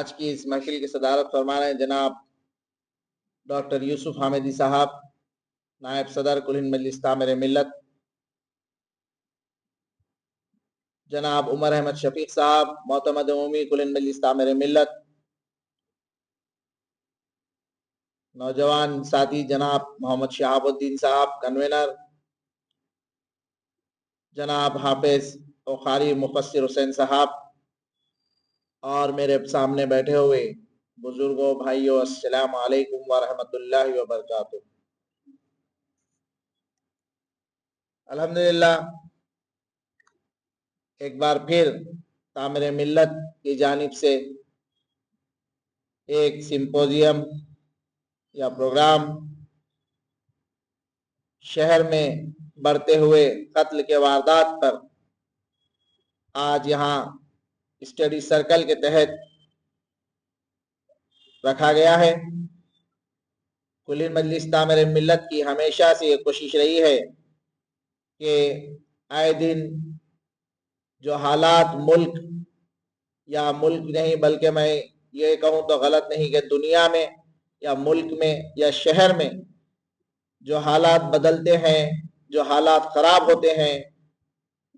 آج کی اس محفل کی صدارت فرما رہے ہیں جناب ڈاکٹر یوسف حامدی صاحب، نائب صدر کل ہند مجلس تعمیر ملت، جناب عمر احمد شفیق صاحب، معتمد عمومی کل ہند مجلس تعمیر ملت، نوجوان ساتھی جناب محمد شہاب الدین صاحب کنوینر، جناب حافظ و قاری مفسر حسین صاحب، اور میرے سامنے بیٹھے ہوئے بزرگوں، بھائیوں، السلام علیکم ورحمۃ اللہ وبرکاتہ۔ الحمدللہ ایک بار پھر تعمیر ملت کی جانب سے ایک سمپوزیم یا پروگرام شہر میں بڑھتے ہوئے قتل کے واردات پر آج یہاں اسٹڈی سرکل کے تحت رکھا گیا ہے۔ کل ہند مجلس تعمیر ملت کی ہمیشہ سے یہ کوشش رہی ہے کہ آئے دن جو حالات ملک یا ملک نہیں بلکہ میں یہ کہوں تو غلط نہیں کہ دنیا میں یا ملک میں یا شہر میں جو حالات بدلتے ہیں، جو حالات خراب ہوتے ہیں،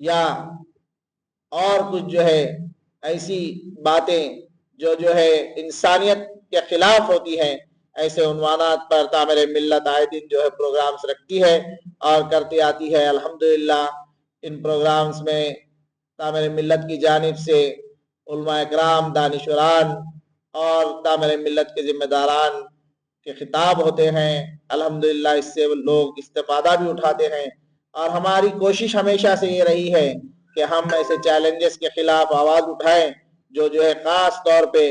یا اور کچھ جو ہے ایسی باتیں جو ہے انسانیت کے خلاف ہوتی ہیں، ایسے عنوانات پر تعمیر ملت آئے دن جو ہے پروگرامز رکھتی ہے اور کرتی آتی ہے۔ الحمدللہ ان پروگرامز میں تعمیر ملت کی جانب سے علماء اکرام، دانشوران اور تعمیر ملت کے ذمہ داران کے خطاب ہوتے ہیں۔ الحمدللہ اس سے لوگ استفادہ بھی اٹھاتے ہیں، اور ہماری کوشش ہمیشہ سے یہ رہی ہے کہ ہم ایسے چیلنجز کے خلاف آواز اٹھائیں جو ہے خاص طور پہ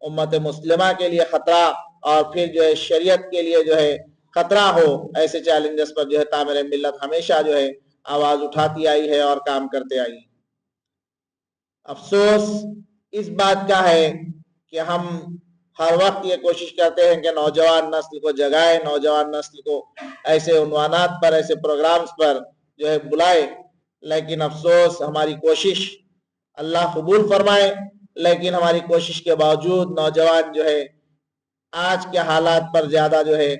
امت مسلمہ کے لیے خطرہ اور پھر جو ہے شریعت کے لیے جو ہے خطرہ ہو۔ ایسے چیلنجز پر جو ہے تعمیر ملت ہمیشہ جو ہے آواز اٹھاتی آئی ہے اور کام کرتے آئی۔ افسوس اس بات کا ہے کہ ہم ہر وقت یہ کوشش کرتے ہیں کہ نوجوان نسل کو جگائے، نوجوان نسل کو ایسے عنوانات پر، ایسے پروگرامز پر جو ہے بلائے، لیکن افسوس ہماری کوشش اللہ قبول فرمائے، لیکن ہماری کوشش کے باوجود نوجوان جو ہے آج کے حالات پر زیادہ جو ہے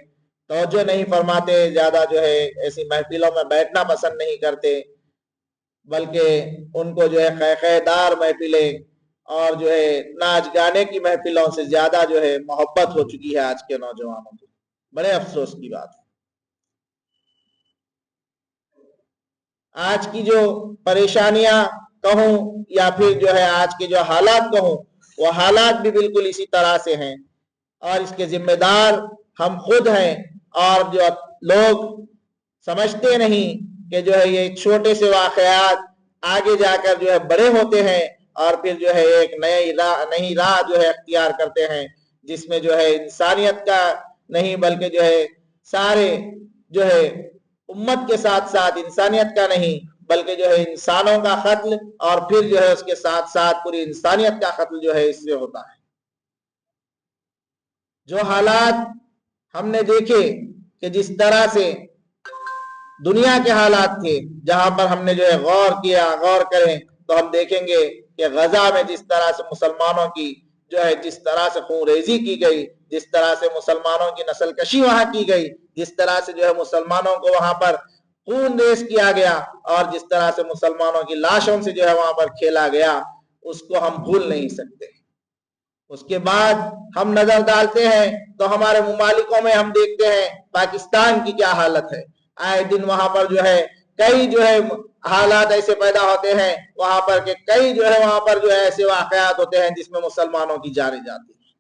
توجہ نہیں فرماتے، زیادہ جو ہے ایسی محفلوں میں بیٹھنا پسند نہیں کرتے، بلکہ ان کو جو ہے خیخے دار محفلیں اور جو ہے ناچ گانے کی محفلوں سے زیادہ جو ہے محبت ہو چکی ہے آج کے نوجوانوں کو۔ بڑے افسوس کی بات ہے۔ آج کی جو پریشانیاں کہوں یا پھر جو ہے آج کے جو حالات کہوں، وہ حالات بھی بالکل اسی طرح سے ہیں، اور اس کے ذمہ دار ہم خود ہیں، اور جو لوگ سمجھتے نہیں کہ جو ہے یہ چھوٹے سے واقعات آگے جا کر جو ہے بڑے ہوتے ہیں، اور پھر جو ہے ایک نئی راہ جو ہے اختیار کرتے ہیں، جس میں جو ہے انسانیت کا نہیں بلکہ جو ہے سارے جو ہے امت کے ساتھ ساتھ انسانیت کا نہیں بلکہ جو ہے انسانوں کا قتل، اور پھر جو ہے اس کے ساتھ ساتھ پوری انسانیت کا قتل جو ہے اس سے ہوتا ہے۔ جو حالات ہم نے دیکھے کہ جس طرح سے دنیا کے حالات تھے، جہاں پر ہم نے جو ہے غور کریں تو ہم دیکھیں گے کہ غزہ میں جس طرح سے مسلمانوں کی جو ہے جس طرح سے خون ریزی کی گئی، جس طرح سے مسلمانوں کی نسل کشی وہاں کی گئی، جس طرح سے جو ہے مسلمانوں کو وہاں پر خون ریز کیا گیا، اور جس طرح سے مسلمانوں کی لاشوں سے جو ہے وہاں پر کھیلا گیا، اس کو ہم بھول نہیں سکتے۔ اس کے بعد ہم نظر ڈالتے ہیں تو ہمارے ممالکوں میں ہم دیکھتے ہیں پاکستان کی کیا حالت ہے۔ آئے دن وہاں پر جو ہے کئی جو ہے حالات ایسے پیدا ہوتے ہیں وہاں پر کہ کئی جو ہے وہاں پر جو ہے ایسے واقعات ہوتے ہیں جس میں مسلمانوں کی جانیں جاتی ہیں۔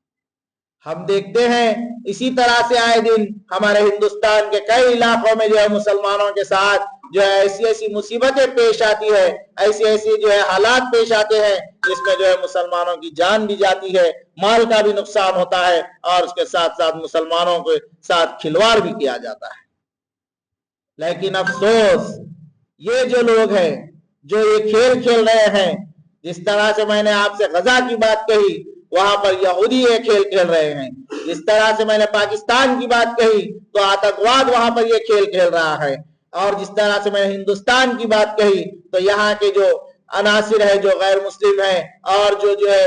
ہم دیکھتے ہیں اسی طرح سے آئے دن ہمارے ہندوستان کے کئی علاقوں میں جو ہے مسلمانوں کے ساتھ جو ہے ایسی مصیبتیں پیش آتی ہے، ایسی جو ہے حالات پیش آتے ہیں جس میں جو ہے مسلمانوں کی جان بھی جاتی ہے، مال کا بھی نقصان ہوتا ہے، اور اس کے ساتھ ساتھ مسلمانوں کے ساتھ کھلواڑ بھی کیا جاتا ہے۔ لیکن افسوس یہ جو لوگ ہیں جو یہ کھیل کھیل رہے ہیں، جس طرح سے میں نے آپ سے غزہ کی بات کہی، وہاں پر یہودی یہ کھیل کھیل رہے ہیں، جس طرح سے میں نے پاکستان کی بات کہی تو آتنکواد وہاں پر یہ کھیل کھیل رہا ہے، اور جس طرح سے میں نے ہندوستان کی بات کہی تو یہاں کے جو عناصر ہیں جو غیر مسلم ہیں اور جو ہے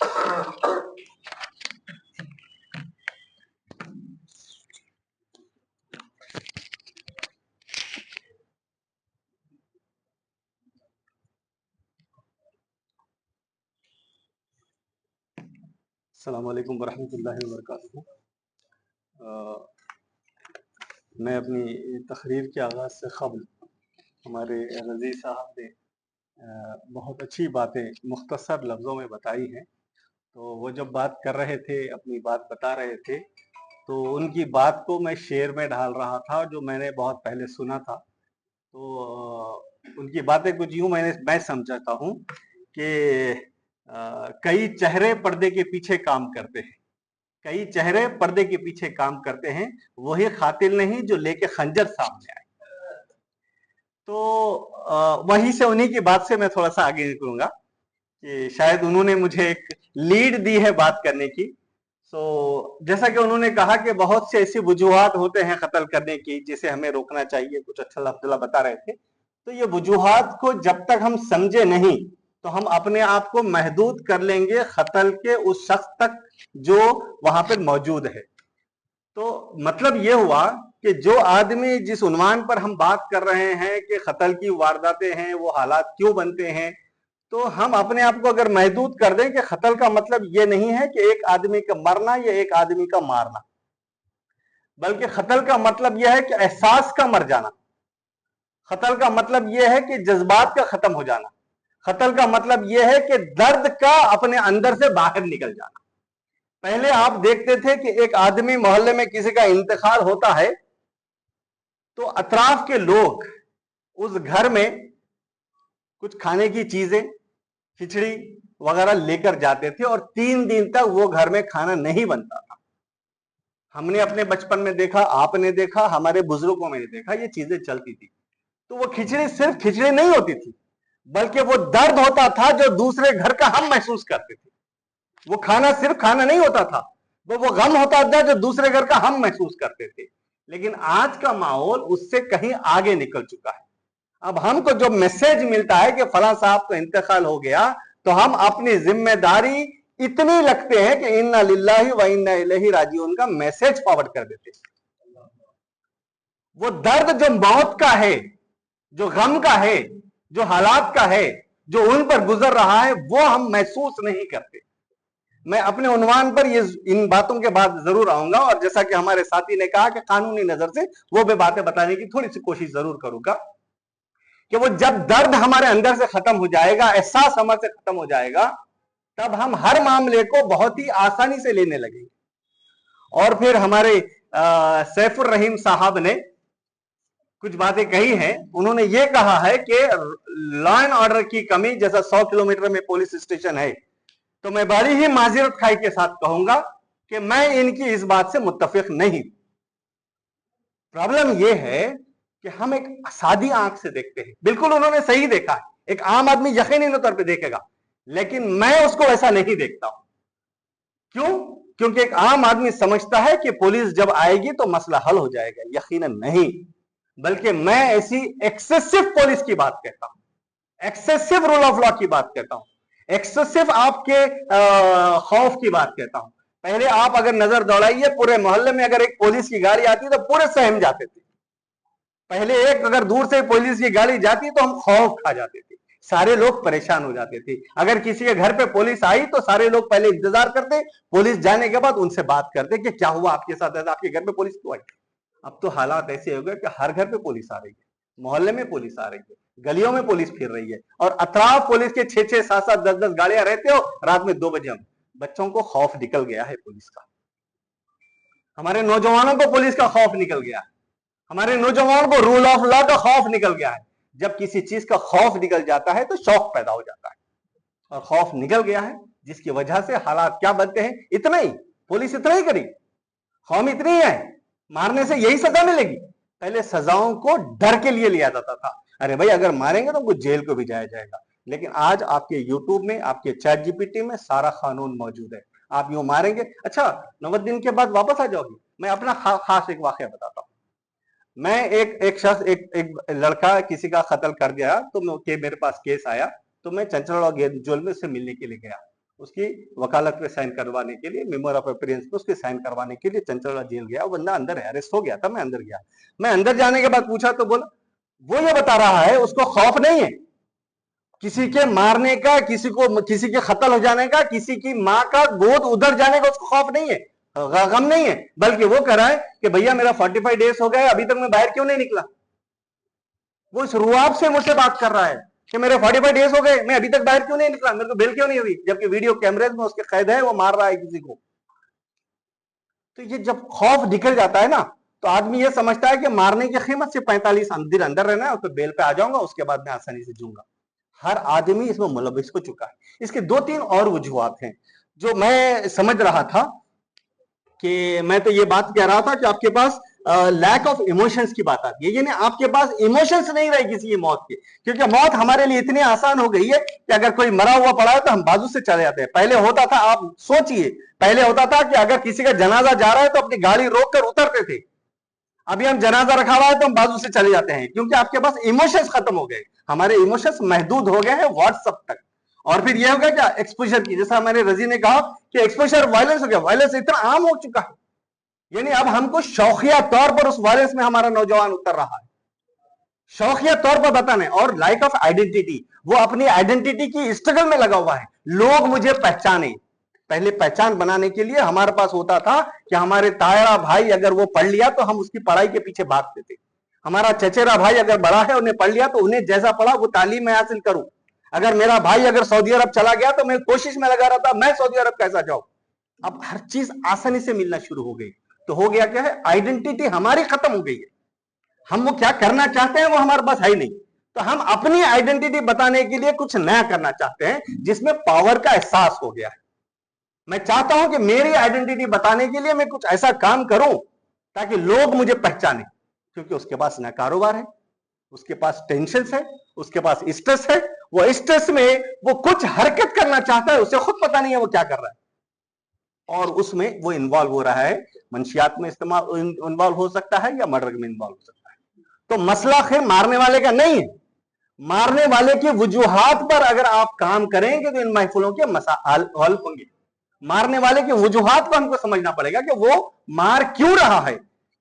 السلام علیکم ورحمۃ اللہ وبرکاتہ۔ میں اپنی تقریر کے آغاز سے قبل ہمارے رضی صاحب نے بہت اچھی باتیں مختصر لفظوں میں بتائی ہیں، تو وہ جب بات کر رہے تھے، اپنی بات بتا رہے تھے، تو ان کی بات کو میں شعر میں ڈال رہا تھا جو میں نے بہت پہلے سنا تھا۔ تو ان کی باتیں کچھ یوں میں سمجھتا ہوں کہ کئی چہرے پردے کے پیچھے کام کرتے ہیں، کئی چہرے پردے کے پیچھے کام کرتے ہیں، وہی قاتل نہیں جو لے کے خنجر سامنے آئے۔ تو وہیں سے انہی کی بات سے میں تھوڑا سا آگے نکلوں گا کہ شاید انہوں نے مجھے ایک لیڈ دی ہے بات کرنے کی۔ تو جیسا کہ انہوں نے کہا کہ بہت سے ایسی وجوہات ہوتے ہیں قتل کرنے کی جسے ہمیں روکنا چاہیے، کچھ اچھا عبداللہ بتا رہے تھے، تو یہ وجوہات کو جب تک ہم سمجھے نہیں تو ہم اپنے آپ کو محدود کر لیں گے قتل کے اس شخص تک جو وہاں پر موجود ہے۔ تو مطلب یہ ہوا کہ جو آدمی جس عنوان پر ہم بات کر رہے ہیں کہ قتل کی وارداتیں ہیں، وہ حالات کیوں بنتے ہیں، تو ہم اپنے آپ کو اگر محدود کر دیں کہ قتل کا مطلب یہ نہیں ہے کہ ایک آدمی کا مرنا یا ایک آدمی کا مارنا، بلکہ قتل کا مطلب یہ ہے کہ احساس کا مر جانا، قتل کا مطلب یہ ہے کہ جذبات کا ختم ہو جانا، قتل کا مطلب یہ ہے کہ درد کا اپنے اندر سے باہر نکل جانا۔ پہلے آپ دیکھتے تھے کہ ایک آدمی محلے میں کسی کا انتقال ہوتا ہے تو اطراف کے لوگ اس گھر میں کچھ کھانے کی چیزیں، کھچڑی وغیرہ لے کر جاتے تھے اور 3 دن تک وہ گھر میں کھانا نہیں بنتا تھا۔ ہم نے اپنے بچپن میں دیکھا، آپ نے دیکھا، ہمارے بزرگوں میں نے دیکھا، یہ چیزیں چلتی تھی۔ تو وہ کھچڑی صرف کھچڑی نہیں ہوتی تھی، بلکہ وہ درد ہوتا تھا جو دوسرے گھر کا ہم محسوس کرتے تھے۔ وہ کھانا صرف کھانا نہیں ہوتا تھا، وہ غم ہوتا تھا جو دوسرے گھر کا ہم محسوس کرتے تھے۔ لیکن آج کا ماحول اس سے کہیں آگے نکل چکا ہے۔ اب ہم کو جو میسج ملتا ہے کہ فلاں صاحب کا انتقال ہو گیا تو ہم اپنی ذمہ داری اتنی لگتے ہیں کہ انا للہ و انا الیہ راجعون کا میسج فارورڈ کر دیتے ہیں۔ وہ درد جو موت کا ہے، جو غم کا ہے، جو حالات کا ہے، جو ان پر گزر رہا ہے، وہ ہم محسوس نہیں کرتے۔ میں اپنے عنوان پر ان باتوں کے بعد ضرور آؤں گا، اور جیسا کہ ہمارے ساتھی نے کہا کہ قانونی نظر سے وہ بھی باتیں بتانے کی تھوڑی سی کوشش ضرور کروں گا کہ وہ جب درد ہمارے اندر سے ختم ہو جائے گا، احساس ہمارے سے ختم ہو جائے گا، تب ہم ہر معاملے کو بہت ہی آسانی سے لینے لگیں گے۔ اور پھر ہمارے سیف الرحیم صاحب نے کچھ باتیں کہی ہیں۔ انہوں نے یہ کہا ہے کہ لا اینڈ آرڈر کی کمی، جیسا 100 کلومیٹر میں پولیس اسٹیشن ہے، تو میں بڑی ہی معذرت خواہی کے ساتھ کہوں گا کہ میں ان کی اس بات سے متفق نہیں۔ پرابلم یہ ہے کہ ہم ایک سادی آنکھ سے دیکھتے ہیں، بالکل انہوں نے صحیح دیکھا ہے، ایک عام آدمی یقینی طور پہ دیکھے گا، لیکن میں اس کو ایسا نہیں دیکھتا ہوں۔ کیوں؟ کیونکہ ایک عام آدمی سمجھتا ہے کہ پولیس جب آئے گی تو مسئلہ حل ہو جائے گا۔ یقیناً نہیں، بلکہ میں ایسی ایکسیسو پولیس کی بات کہتا ہوں، ایکسیسو رول آف لا کی بات کہتا ہوں، ایکسیسو آپ کے خوف کی بات کہتا ہوں۔ پہلے آپ اگر نظر دوڑائیے، پورے محلے میں اگر ایک پولیس کی گاڑی آتی تو پورے سہم جاتے تھے۔ پہلے ایک اگر دور سے پولیس کی گاڑی جاتی تو ہم خوف کھا جاتے تھے، سارے لوگ پریشان ہو جاتے تھے۔ اگر کسی کے گھر پہ پولیس آئی تو سارے لوگ پہلے انتظار کرتے، پولیس جانے کے بعد ان سے بات کرتے کہ کیا ہوا آپ کے ساتھ، آپ کے گھر پہ پولیس کیوں آئی۔ اب تو حالات ایسے ہو گئے کہ ہر گھر پہ پولیس آ رہی ہے، محلے میں پولیس آ رہی ہے، گلیوں میں پولیس پھر رہی ہے، اور اطراف پولیس کے 6-6 7-7 10-10 گاڑیاں رہتے ہو، رات میں 2 بجے بچوں کو خوف نکل گیا ہے پولیس کا، ہمارے نوجوانوں کو پولیس کا خوف نکل گیا ہے، ہمارے نوجوانوں کو رول آف لا کا خوف نکل گیا ہے۔ جب کسی چیز کا خوف نکل جاتا ہے تو شوق پیدا ہو جاتا ہے، اور خوف نکل گیا ہے جس کی وجہ سے حالات کیا بنتے ہیں۔ اتنا ہی پولیس اتنا ہی کری، قوم اتنی ہے، مارنے سے یہی سزا ملے گی۔ پہلے سزاؤں کو ڈر کے لیے لیا جاتا تھا، ارے بھائی اگر ماریں گے تو کچھ جیل کو بھی جایا جائے گا، لیکن آج آپ کے یوٹیوب میں، آپ کے چیٹ جی پی ٹی میں سارا قانون موجود ہے۔ آپ یوں ماریں گے، اچھا 90 دن کے بعد واپس آ جاؤ گی۔ میں اپنا خاص ایک واقعہ بتاتا ہوں۔ میں ایک شخص، ایک لڑکا کسی کا قتل کر گیا، تو میرے پاس کیس آیا، تو میں چنچل جیل میں اس سے ملنے کے لیے گیا۔ اس کی وکالت پہ سائن کروانے کے لیے، میمور آف اپیرنس پہ اس کے سائن کروانے کے لیے چنچلہ جیل گیا. وہ بندہ اندر اریسٹ ہو گیا تھا. میں اندر گیا. میں اندر جانے کے بعد پوچھا تو بولا وہ یہ بتا رہا ہے اس کو خوف نہیں ہے کسی کے مارنے کا، کسی کے قتل ہو جانے کا، کسی کی ماں کا گود ادھر جانے کا اس کو خوف نہیں ہے، غم نہیں ہے، بلکہ وہ کہہ رہا ہے کہ بھیا میرا 45 ڈیز ہو گئے ابھی تک میں باہر کیوں نہیں نکلا. وہ اس رواب سے مجھ سے بات کر رہا ہے کہ میرے 45 ڈیز ہو گئے میں ابھی تک باہر کیوں نہیں نکلا، میرے کو بیل کیوں نہیں ہوئی، جبکہ ویڈیو کیمرے میں اس کے قید ہے وہ مار رہا ہے کسی کو. تو یہ جب خوف نکل جاتا ہے نا تو آدمی یہ سمجھتا ہے کہ مارنے کی قیمت سے 45 دن اندر رہنا ہے اور پھر بیل پہ آ جاؤں گا، اس کے بعد میں آسانی سے جوں گا. ہر آدمی اس میں ملوث ہو چکا ہے. اس کے 2-3 اور وجوہات ہیں جو میں سمجھ رہا تھا کہ میں تو یہ بات کہہ رہا تھا کہ آپ کے پاس لیک آف ایموشنز کی بات آتی ہے، یعنی آپ کے پاس ایموشنز نہیں رہے کسی موت کے، کیونکہ موت ہمارے لیے اتنی آسان ہو گئی ہے کہ اگر کوئی مرا ہوا پڑا ہے تو ہم بازو سے چلے جاتے ہیں. پہلے ہوتا تھا، آپ سوچئے، پہلے ہوتا تھا کہ اگر کسی کا جنازہ جا رہا ہے تو اپنی گاڑی روک کر اترتے تھے. ابھی ہم جنازہ رکھا ہوا ہے تو ہم بازو سے چلے جاتے ہیں کیونکہ آپ کے پاس ایموشنز ختم ہو گئے. ہمارے ایموشنز محدود ہو گئے ہیں واٹس ایپ تک. اور پھر یہ ہو گیا کیا ایکسپوجر کی، جیسا میں نے رضی نے کہا کہ ایکسپوجر وائلنس ہو گیا. وائلنس اتنا عام ہو چکا ہے، یعنی اب ہم کو شوقیہ طور پر اس وائلنس میں ہمارا نوجوان اتر رہا ہے، شوقیہ طور پر بتانے. اور لائک آف آئیڈینٹی، وہ اپنی آئیڈینٹی کی اسٹرگل میں لگا ہوا ہے. لوگ مجھے پہچانے. پہلے پہچان بنانے کے لیے ہمارے پاس ہوتا تھا کہ ہمارے تائرا بھائی اگر وہ پڑھ لیا تو ہم اس کی پڑھائی کے پیچھے بھاگتے تھے. ہمارا چچیرا بھائی اگر بڑا ہے انہیں پڑھ لیا تو انہیں جیسا پڑھا وہ تعلیم میں حاصل کروں. اگر میرا بھائی اگر سعودی عرب چلا گیا تو میں کوشش میں لگا رہا تھا میں سعودی عرب کیسا جاؤں. اب ہر چیز آسانی سے ملنا شروع ہو گئی تو ہو گیا کیا ہے، آئیڈینٹی ہماری ختم ہو گئی ہے. ہم وہ کیا کرنا چاہتے ہیں وہ ہمارے پاس ہے ہی نہیں. تو ہم اپنی آئیڈینٹی بتانے کے لیے کچھ نیا کرنا چاہتے ہیں جس میں پاور کا احساس ہو گیا ہے. میں چاہتا ہوں کہ میری آئیڈینٹی بتانے کے لیے میں کچھ ایسا کام کروں تاکہ لوگ مجھے پہچانے، کیونکہ اس کے پاس نہ کاروبار ہے، اس کے پاس ٹینشنز ہے، اس کے پاس اسٹریس ہے. وہ اسٹریس میں وہ کچھ حرکت کرنا چاہتا ہے، اسے خود پتا نہیں ہے وہ کیا کر رہا ہے، اور اس میں وہ انوالو ہو رہا ہے. منشیات میں انوالو ہو سکتا ہے یا مرڈر میں انوالو ہو سکتا ہے. تو مسئلہ خیر مارنے والے کا نہیں ہے. مارنے والے کی وجوہات پر اگر آپ کام کریں گے تو ان محفلوں کے مسائل حل ہوں گے. مارنے والے کی وجوہات کو ہم کو سمجھنا پڑے گا کہ وہ مار کیوں رہا ہے،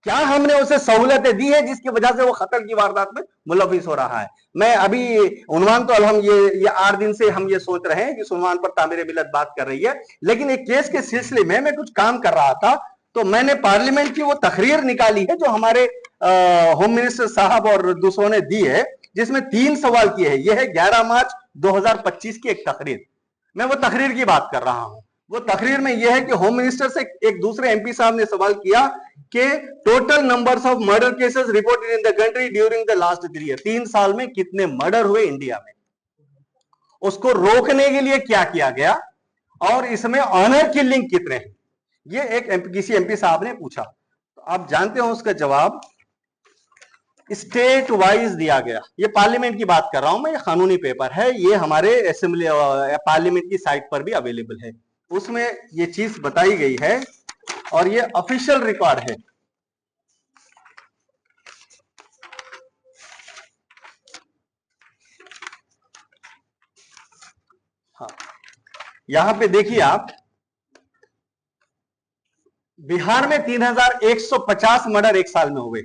کیا ہم نے اسے سہولتیں دی ہے جس کی وجہ سے وہ قتل کی واردات میں ملوث ہو رہا ہے. میں ابھی عنوان تو یہ 8 دن سے ہم یہ سوچ رہے ہیں کہ اس عنوان پر تعمیر ملت بات کر رہی ہے، لیکن ایک کیس کے سلسلے میں کچھ کام کر رہا تھا تو میں نے پارلیمنٹ کی وہ تقریر نکالی ہے جو ہمارے ہوم منسٹر صاحب اور دوسروں نے دی ہے، جس میں 3 سوال کیے ہیں. یہ ہے 11 مارچ 2025 کی ایک تقریر. میں وہ تقریر کی بات کر رہا ہوں. وہ تقریر میں یہ ہے کہ ہوم منسٹر سے ایک دوسرے ایم پی صاحب نے سوال کیا کہ total numbers of murder cases reported in the country during the last 3 year, 3 سال میں کتنے مرڈر ہوئے انڈیا میں، اس کو روکنے کے لیے کیا کیا گیا، اور اس میں آنر کلنگ کتنے ہیں. یہ ایک کسی ایم پی صاحب نے پوچھا. تو آپ جانتے ہو اس کا جواب اسٹیٹ وائز دیا گیا. یہ پارلیمنٹ کی بات کر رہا ہوں میں، یہ قانونی پیپر ہے، یہ ہمارے اسمبلی پارلیمنٹ کی سائٹ پر بھی اویلیبل ہے. اس میں یہ چیز بتائی گئی ہے اور یہ آفیشیل ریکارڈ ہے. ہاں یہاں پہ دیکھیے آپ، بہار میں 3150 مرڈر ایک سال میں ہوئے.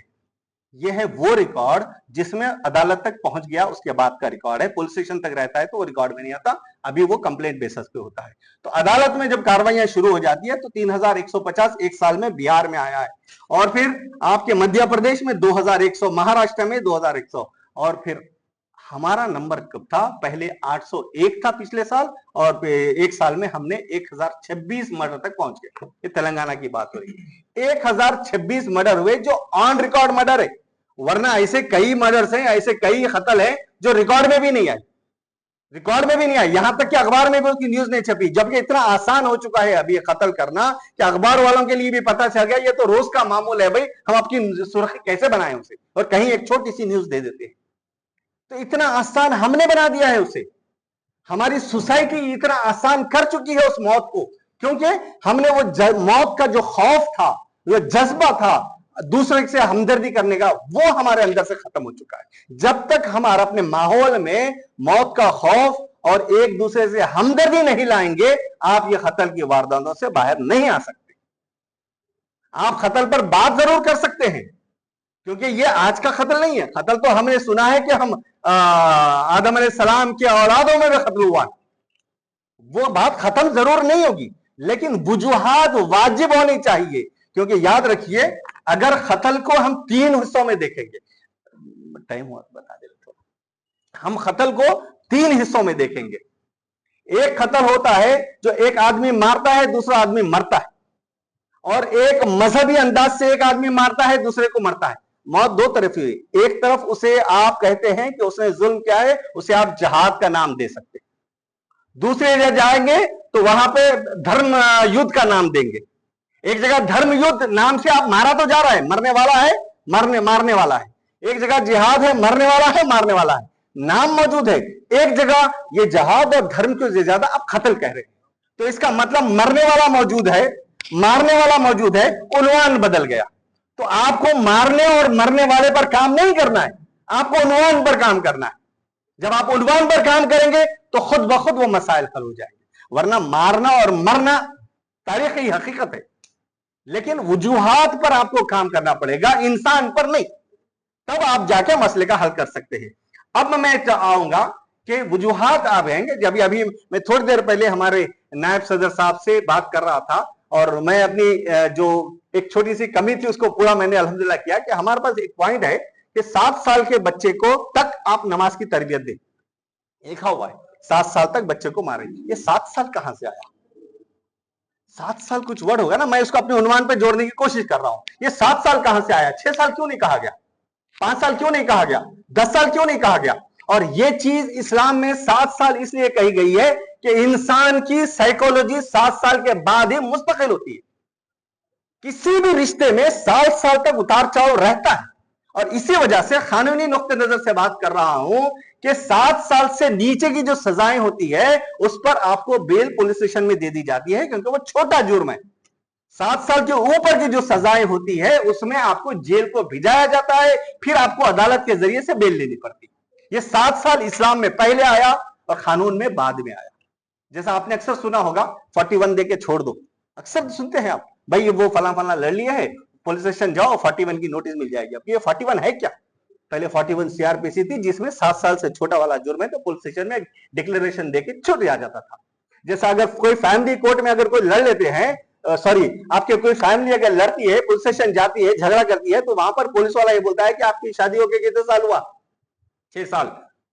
یہ ہے وہ ریکارڈ جس میں عدالت تک پہنچ گیا، اس کے بعد کا ریکارڈ ہے. پولیس اسٹیشن تک رہتا ہے تو وہ ریکارڈ میں نہیں آتا، ابھی وہ کمپلینٹ بیسس پہ ہوتا ہے. تو عدالت میں جب کاروائیاں شروع ہو جاتی ہے تو 3150 ایک سال میں بہار میں آیا ہے، اور پھر آپ کے مدھیہ پردیش میں 2100، مہاراشٹر میں 2100، اور پھر ہمارا نمبر کب تھا؟ پہلے 801 تھا پچھلے سال، اور ایک سال میں ہم نے 1026 مرڈر تک پہنچ گئے. یہ تلنگانہ کی بات ہو رہی ہے. 1026 مرڈر ہوئے جو آن ریکارڈ مرڈر ہے، ورنہ ایسے کئی مرڈرز ہیں، ایسے کئی قتل ہیں جو ریکارڈ میں بھی نہیں آئے، ریکارڈ میں بھی نہیں آئے، یہاں تک کہ اخبار میں بھی اس کی نیوز نہیں چھپی. جبکہ اتنا آسان ہو چکا ہے ابھی قتل کرنا کہ اخبار والوں کے لیے بھی پتہ چل گیا یہ تو روز کا معمول ہے بھائی، ہم آپ کی سرخی کیسے بنائیں اسے، اور کہیں ایک چھوٹی سی نیوز دے دیتے ہیں. تو اتنا آسان ہم نے بنا دیا ہے اسے. ہماری سوسائٹی اتنا آسان کر چکی ہے اس موت کو، کیونکہ ہم نے وہ موت کا جو خوف تھا، وہ جذبہ تھا دوسرے سے ہمدردی کرنے کا، وہ ہمارے اندر سے ختم ہو چکا ہے. جب تک ہمارا اپنے ماحول میں موت کا خوف اور ایک دوسرے سے ہمدردی نہیں لائیں گے آپ یہ قتل کی وارداتوں سے باہر نہیں آ سکتے. آپ قتل پر بات ضرور کر سکتے ہیں کیونکہ یہ آج کا قتل نہیں ہے. قتل تو ہم نے سنا ہے کہ ہم آدم علیہ السلام کے اولادوں میں بھی قتل ہوا, وہ بات ختم ضرور نہیں ہوگی, لیکن وجوہات واجب ہونی چاہیے. کیونکہ یاد رکھیے اگر قتل کو ہم 3 حصوں میں دیکھیں گے, ٹائم ہوا بتا دے رہے, ہم قتل کو 3 حصوں میں دیکھیں گے. ایک قتل ہوتا ہے جو ایک آدمی مارتا ہے دوسرا آدمی مرتا ہے, اور ایک مذہبی انداز سے ایک آدمی مارتا ہے دوسرے کو مرتا ہے. موت 2 طرف ہوئی, ایک طرف اسے آپ کہتے ہیں کہ اس نے ظلم کیا ہے, اسے آپ جہاد کا نام دے سکتے. دوسری جگہ جائیں گے تو وہاں پہ دھرم یدھ کا نام دیں گے. ایک جگہ دھرم یدھ نام سے آپ مارا تو جا رہا ہے, مرنے والا ہے, مارنے والا ہے. ایک جگہ جہاد ہے, مرنے والا ہے, مارنے والا ہے, نام موجود ہے. ایک جگہ یہ جہاد اور دھرم کو زیادہ آپ قتل کہہ رہے ہیں. تو اس کا مطلب مرنے والا موجود ہے, مارنے والا موجود ہے, عنوان بدل گیا. تو آپ کو مارنے اور مرنے والے پر کام نہیں کرنا ہے, آپ کو عنوان پر کام کرنا ہے. جب آپ عنوان پر کام کریں گے تو خود بخود وہ مسائل حل ہو جائیں گے. ورنہ مارنا اور مرنا تاریخی حقیقت ہے, لیکن وجوہات پر آپ کو کام کرنا پڑے گا, انسان پر نہیں. تب آپ جا کے مسئلے کا حل کر سکتے ہیں. اب میں آؤں گا کہ وجوہات آپ ہیں گے. جب ابھی میں تھوڑی دیر پہلے ہمارے نائب صدر صاحب سے بات کر رہا تھا, اور میں اپنی جو ایک چھوٹی سی کمی تھی اس کو پورا میں نے الحمدللہ کیا کہ ہمارے پاس ایک پوائنٹ ہے کہ 7 سال کے بچے کو تک آپ نماز کی تربیت دیں. لکھا ہوا ہے 7 سال تک بچے کو ماریں. یہ 7 سال کہاں سے آیا؟ 7 سال کچھ ورڈ ہوگا نا, میں اس کو اپنے عنوان پہ جوڑنے کی کوشش کر رہا ہوں. یہ 7 سال کہاں سے آیا؟ 6 سال کیوں نہیں کہا گیا؟ 5 سال کیوں نہیں کہا گیا؟ 10 سال کیوں نہیں کہا گیا؟ اور یہ چیز اسلام میں 7 سال اس لیے کہی گئی ہے کہ انسان کی سائیکولوجی 7 سال کے بعد ہی مستقل ہوتی ہے. کسی بھی رشتے میں 7 سال تک اتار چڑھاؤ رہتا ہے, اور اسی وجہ سے قانونی نقطہ نظر سے بات کر رہا ہوں کہ 7 سال سے نیچے کی جو سزائیں ہوتی ہے اس پر آپ کو بیل پولیس اسٹیشن میں دے دی جاتی ہے کیونکہ وہ چھوٹا جرم ہے. 7 سال کے اوپر کی جو سزائیں ہوتی ہے اس میں آپ کو جیل کو بھیجایا جاتا ہے, پھر آپ کو عدالت کے ذریعے سے بیل لینی پڑتی. یہ 7 سال اسلام میں پہلے آیا اور قانون میں بعد میں آیا. جیسا آپ نے اکثر سنا ہوگا 41 دے کے چھوڑ دو, اکثر سنتے ہیں آپ, بھائی وہ فلاں لڑ لیا ہے, پولیس اسٹیشن جاؤ 41 کی نوٹس مل جائے گی. اب یہ 41 ہے کیا؟ پہلے 41 CRPC تھی جس میں 7 سال سے چھوٹا والا جرم ہے تو پولیس اسٹیشن میں ڈکلیریشن دے کے چھوٹ دیا جاتا تھا. جیسا اگر کوئی فیملی کورٹ میں اگر کوئی لڑ لیتے ہیں, سوری آپ کے کوئی فیملی اگر لڑتی ہے, پولیس اسٹیشن جاتی ہے, جھگڑا کرتی ہے, تو وہاں پر پولیس والا یہ بولتا ہے کہ آپ کی شادی ہو کے کتنے سال ہوا؟ 6 سال.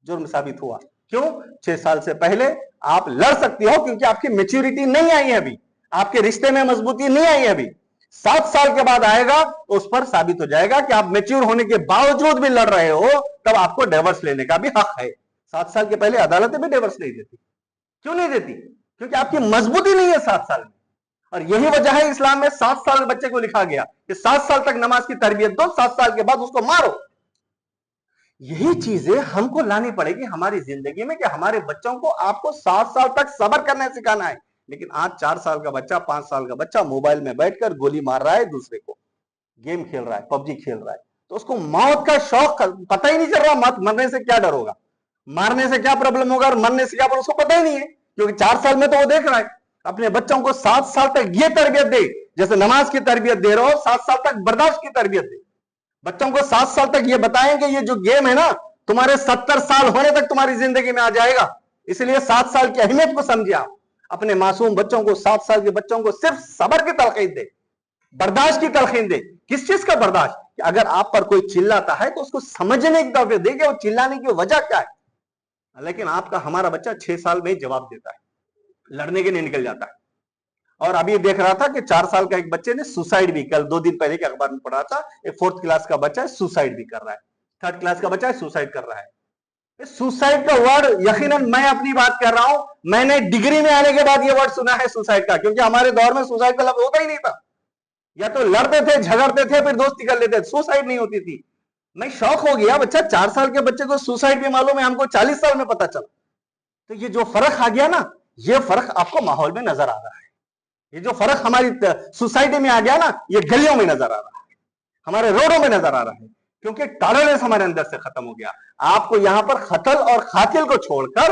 جرم ثابت ہوا. کیوں؟ 6 سال سے پہلے آپ لڑ سکتی ہو کیونکہ آپ کی میچورٹی نہیں آئی ہے ابھی, آپ کے رشتے میں مضبوطی نہیں آئی ہے ابھی. 7 سال کے بعد آئے گا, اس پر ثابت ہو جائے گا کہ آپ میچور ہونے کے باوجود بھی لڑ رہے ہو, تب آپ کو ڈیورس لینے کا بھی حق ہے. 7 سال کے پہلے عدالتیں بھی ڈیورس نہیں دیتی. کیوں نہیں دیتی؟ کیونکہ آپ کی مضبوطی نہیں ہے 7 سال میں. اور یہی وجہ ہے اسلام میں 7 سال بچے کو لکھا گیا کہ 7 سال تک نماز کی تربیت دو, 7 سال کے بعد اس کو مارو. یہی چیزیں ہم کو لانی پڑے گی ہماری زندگی میں کہ ہمارے بچوں کو آپ کو 7 سال تک صبر کرنا سکھانا ہے. لیکن آج 4 سال کا بچہ, 5 سال کا بچہ موبائل میں بیٹھ کر گولی مار رہا ہے دوسرے کو, گیم کھیل رہا ہے, PUBG کھیل رہا ہے, تو اس کو موت کا شوق پتہ ہی نہیں چل رہا. مرنے سے کیا ڈر ہوگا, مارنے سے کیا پرابلم ہوگا, اور مرنے سے کیا اس کو پتہ ہی نہیں ہے, کیونکہ 4 سال میں تو وہ دیکھ رہا ہے. اپنے بچوں کو 7 سال تک یہ تربیت دے جیسے نماز کی تربیت دے رہے ہو, 7 سال تک برداشت کی تربیت دے. بچوں کو 7 سال تک یہ بتائیں کہ یہ جو گیم ہے نا تمہارے 70 سال ہونے تک تمہاری زندگی میں آ جائے گا, اس لیے 7 سال کی اہمیت کو سمجھے. آپ اپنے معصوم بچوں کو, 7 سال کے بچوں کو صرف صبر کی تلقین دے, برداشت کی تلقین دے. کس چیز کا برداشت؟ کہ اگر آپ پر کوئی چلاتا ہے تو اس کو سمجھنے کی توفیق دے کہ وہ چلانے کی وجہ کیا ہے. لیکن آپ کا ہمارا بچہ 6 سال میں جواب دیتا ہے, لڑنے کے لیے نکل جاتا ہے. اور ابھی دیکھ رہا تھا کہ 4 سال کا ایک بچے نے سوسائڈ بھی, کل 2 دن پہلے کے اخبار میں پڑھا تھا, ایک 4th کلاس کا بچہ ہے سوسائڈ بھی کر رہا ہے, 3rd کلاس کا بچہ ہے سوسائڈ کر رہا ہے. سوسائڈ کا ورڈ یقیناً میں اپنی بات کر رہا ہوں, میں نے ڈگری میں آنے کے بعد یہ ورڈ سنا ہے سوسائڈ کا, کیونکہ ہمارے دور میں سوسائڈ کا لفظ ہوتا ہی نہیں تھا. یا تو لڑتے تھے, جھگڑتے تھے, پھر دوستی کر لیتے, سوسائڈ نہیں ہوتی تھی. میں شوق ہو گیا, بچہ 4 سال کے بچے کو سوسائڈ بھی معلوم ہے, ہم کو 40 سال میں پتا چلا. تو یہ جو فرق آ گیا نا, یہ فرق آپ کو ماحول میں نظر آ رہا ہے. یہ جو فرق ہماری سوسائٹی میں آ گیا نا, یہ گلیوں میں نظر آ رہا ہے, ہمارے روڈوں میں نظر آ رہا ہے, کیونکہ ٹالرنس ہمارے اندر سے ختم ہو گیا. آپ کو یہاں پر قتل اور قاتل کو چھوڑ کر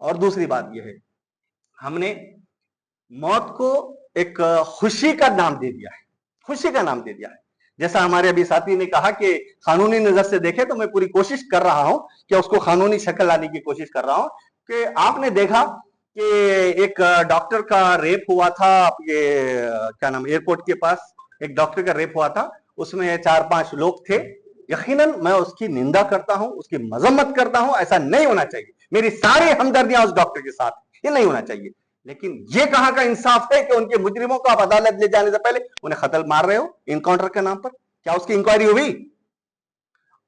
اور دوسری بات یہ ہے ہم نے موت کو ایک خوشی کا نام دے دیا ہے, خوشی کا نام دے دیا ہے. جیسا ہمارے ابھی ساتھی نے کہا کہ قانونی نظر سے دیکھے تو میں پوری کوشش کر رہا ہوں کہ اس کو قانونی شکل لانے کی کوشش کر رہا ہوں. کہ آپ نے دیکھا کہ ایک ڈاکٹر کا ریپ ہوا تھا, کیا نام, ایئرپورٹ کے پاس ایک ڈاکٹر کا ریپ ہوا تھا, اس میں 4-5 لوگ تھے. یقیناً میں اس کی نندا کرتا ہوں, اس کی مذمت کرتا ہوں, ایسا نہیں ہونا چاہیے, میری ساری ہمدردیاں اس ڈاکٹر کے ساتھ, یہ نہیں ہونا چاہیے. لیکن یہ کہاں کا انصاف ہے کہ ان کے مجرموں کو آپ عدالت لے جانے سے پہلے انہیں قتل مار رہے ہو انکاؤنٹر کے نام پر؟ کیا اس کی انکوائری ہوئی؟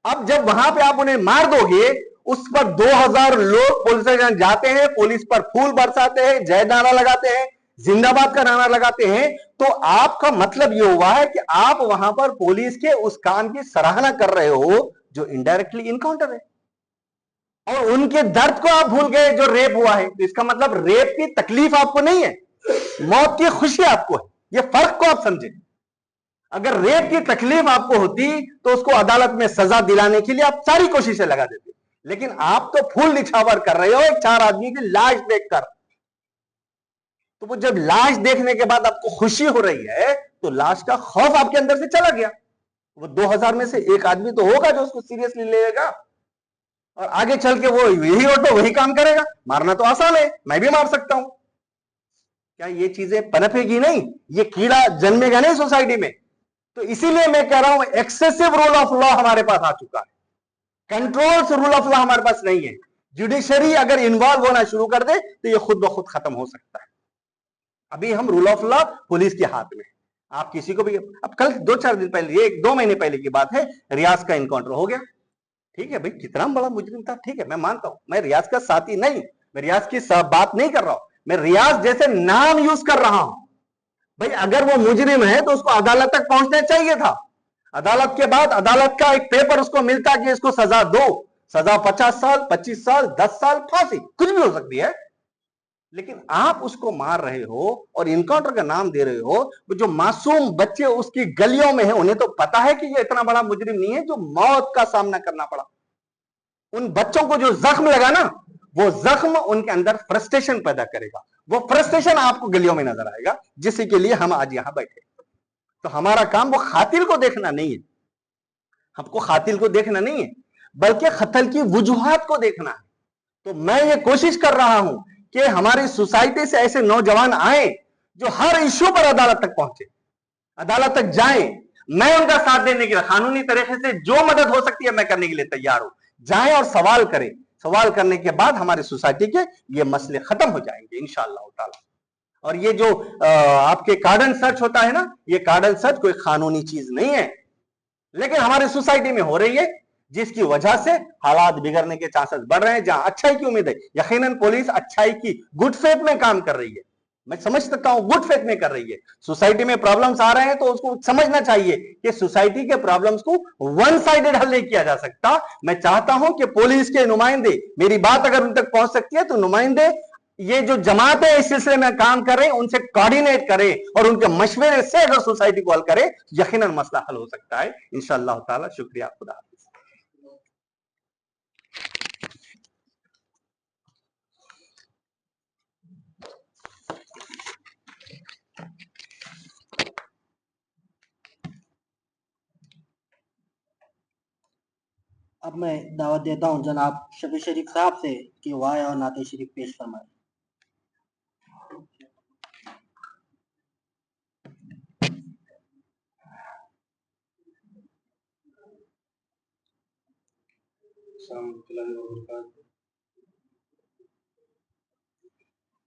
اب جب وہاں پہ آپ انہیں مار دو گے, اس پر 2000 لوگ پولیس جاتے ہیں, پولیس پر پھول برساتے ہیں, جے نعرہ لگاتے ہیں, زندہ باد کا نعرہ لگاتے ہیں, تو آپ کا مطلب یہ ہوا ہے کہ آپ وہاں پر پولیس کے اس کام کی سراہنا کر رہے ہو جو انڈائریکٹلی انکاؤنٹر ہے, اور ان کے درد کو آپ بھول گئے جو ریپ ہوا ہے. تو اس کا مطلب ریپ کی تکلیف آپ کو نہیں ہے, موت کی خوشی آپ کو ہے. یہ فرق کو آپ سمجھیں. اگر ریپ کی تکلیف آپ کو ہوتی تو اس کو عدالت میں سزا دلانے کے لیے آپ ساری کوششیں لگا دیتے, لیکن آپ تو پھول نچھاور کر رہے ہو ایک 4 آدمی کی لاش دیکھ کر. تو وہ جب لاش دیکھنے کے بعد آپ کو خوشی ہو رہی ہے تو لاش کا خوف آپ کے اندر سے چلا گیا. وہ 2000 میں سے ایک آدمی تو ہوگا جو اس کو سیریسلی لے گا, اور آگے چل کے وہ یہی آٹو وہی کام کرے گا. مارنا تو آسان ہے, میں بھی مار سکتا ہوں. کیا یہ چیزیں پنپے گی نہیں؟ یہ کیڑا جنمے گا نہیں سوسائٹی میں. تو اسی لیے میں کہہ رہا ہوں ایکسیسو رول آف لا ہمارے پاس آ چکا ہے, کنٹرول رول آف لا ہمارے پاس نہیں ہے. جوڈیشری اگر انوالو ہونا شروع کر دے تو یہ خود بخود ختم ہو سکتا ہے. ابھی ہم رول آف لا پولیس کے ہاتھ میں. آپ کسی کو بھی, اب کل 2-4 دن پہلے, 1-2 مہینے پہلے کی بات ہے, ریاض کا انکاؤنٹر ہو گیا. ٹھیک ہے بھائی, کتنا بڑا مجرم تھا, ٹھیک ہے میں مانتا ہوں, میں ریاض کا ساتھی نہیں, میں ریاض کی بات نہیں کر رہا ہوں, میں ریاض جیسے نام یوز کر رہا ہوں. بھائی اگر وہ مجرم ہے تو اس کو عدالت تک پہنچنا چاہیے تھا. عدالت کے بعد عدالت کا ایک پیپر اس کو ملتا کہ اس کو سزا دو, سزا 50 سال, 25 سال, 10 سال, پھانسی, کچھ بھی ہو سکتی ہے. لیکن آپ اس کو مار رہے ہو اور انکاؤنٹر کا نام دے رہے ہو. جو معصوم بچے اس کی گلیوں میں ہیں انہیں تو پتا ہے کہ یہ اتنا بڑا مجرم نہیں ہے جو موت کا سامنا کرنا پڑا. ان بچوں کو جو زخم لگا نا, وہ زخم ان کے اندر فرسٹریشن پیدا کرے گا. وہ فرسٹریشن آپ کو گلیوں میں نظر آئے گا, جس کے لیے ہم آج یہاں بیٹھے. تو ہمارا کام وہ قاتل کو دیکھنا نہیں ہے, ہم کو قاتل کو دیکھنا نہیں ہے, بلکہ قتل کی وجوہات کو دیکھنا ہے. تو میں یہ کوشش کر رہا ہوں کہ ہماری سوسائٹی سے ایسے نوجوان آئیں جو ہر ایشو پر عدالت تک پہنچے, عدالت تک جائیں. میں ان کا ساتھ دینے کے لیے قانونی طریقے سے جو مدد ہو سکتی ہے میں کرنے کے لیے تیار ہوں. جائیں اور سوال کریں. سوال کرنے کے بعد ہماری سوسائٹی کے یہ مسئلے ختم ہو جائیں گے انشاءاللہ تعالی. اور یہ جو آپ کے کارڈن سرچ ہوتا ہے نا, یہ کارڈن سرچ کوئی قانونی چیز نہیں ہے, لیکن ہماری سوسائٹی میں ہو رہی ہے, جس کی وجہ سے حالات بگڑنے کے چانسز بڑھ رہے ہیں. جہاں اچھائی کی امید ہے, یقیناً پولیس اچھائی کی گڈ فیتھ میں کام کر رہی ہے, میں سمجھ سکتا ہوں گڈ فیتھ میں کر رہی ہے. سوسائٹی میں پرابلمز آ رہے ہیں تو اس کو سمجھنا چاہیے کہ سوسائٹی کے پرابلمز کو ون سائیڈڈ حل نہیں کیا جا سکتا. میں چاہتا ہوں کہ پولیس کے نمائندے, میری بات اگر ان تک پہنچ سکتی ہے تو نمائندے یہ جو جماعتیں اس سلسلے میں کام کر رہے ہیں ان سے کوارڈینیٹ کریں اور ان کے مشورے سے اگر سوسائٹی کو حل کرے, یقیناً مسئلہ حل ہو سکتا ہے انشاءاللہ تعالی. شکریہ, خدا حافظ. اب میں دعوت دیتا ہوں جناب شفیع شریف صاحب سے کہ وہ آئے اور نعت شریف پیش فرمائے.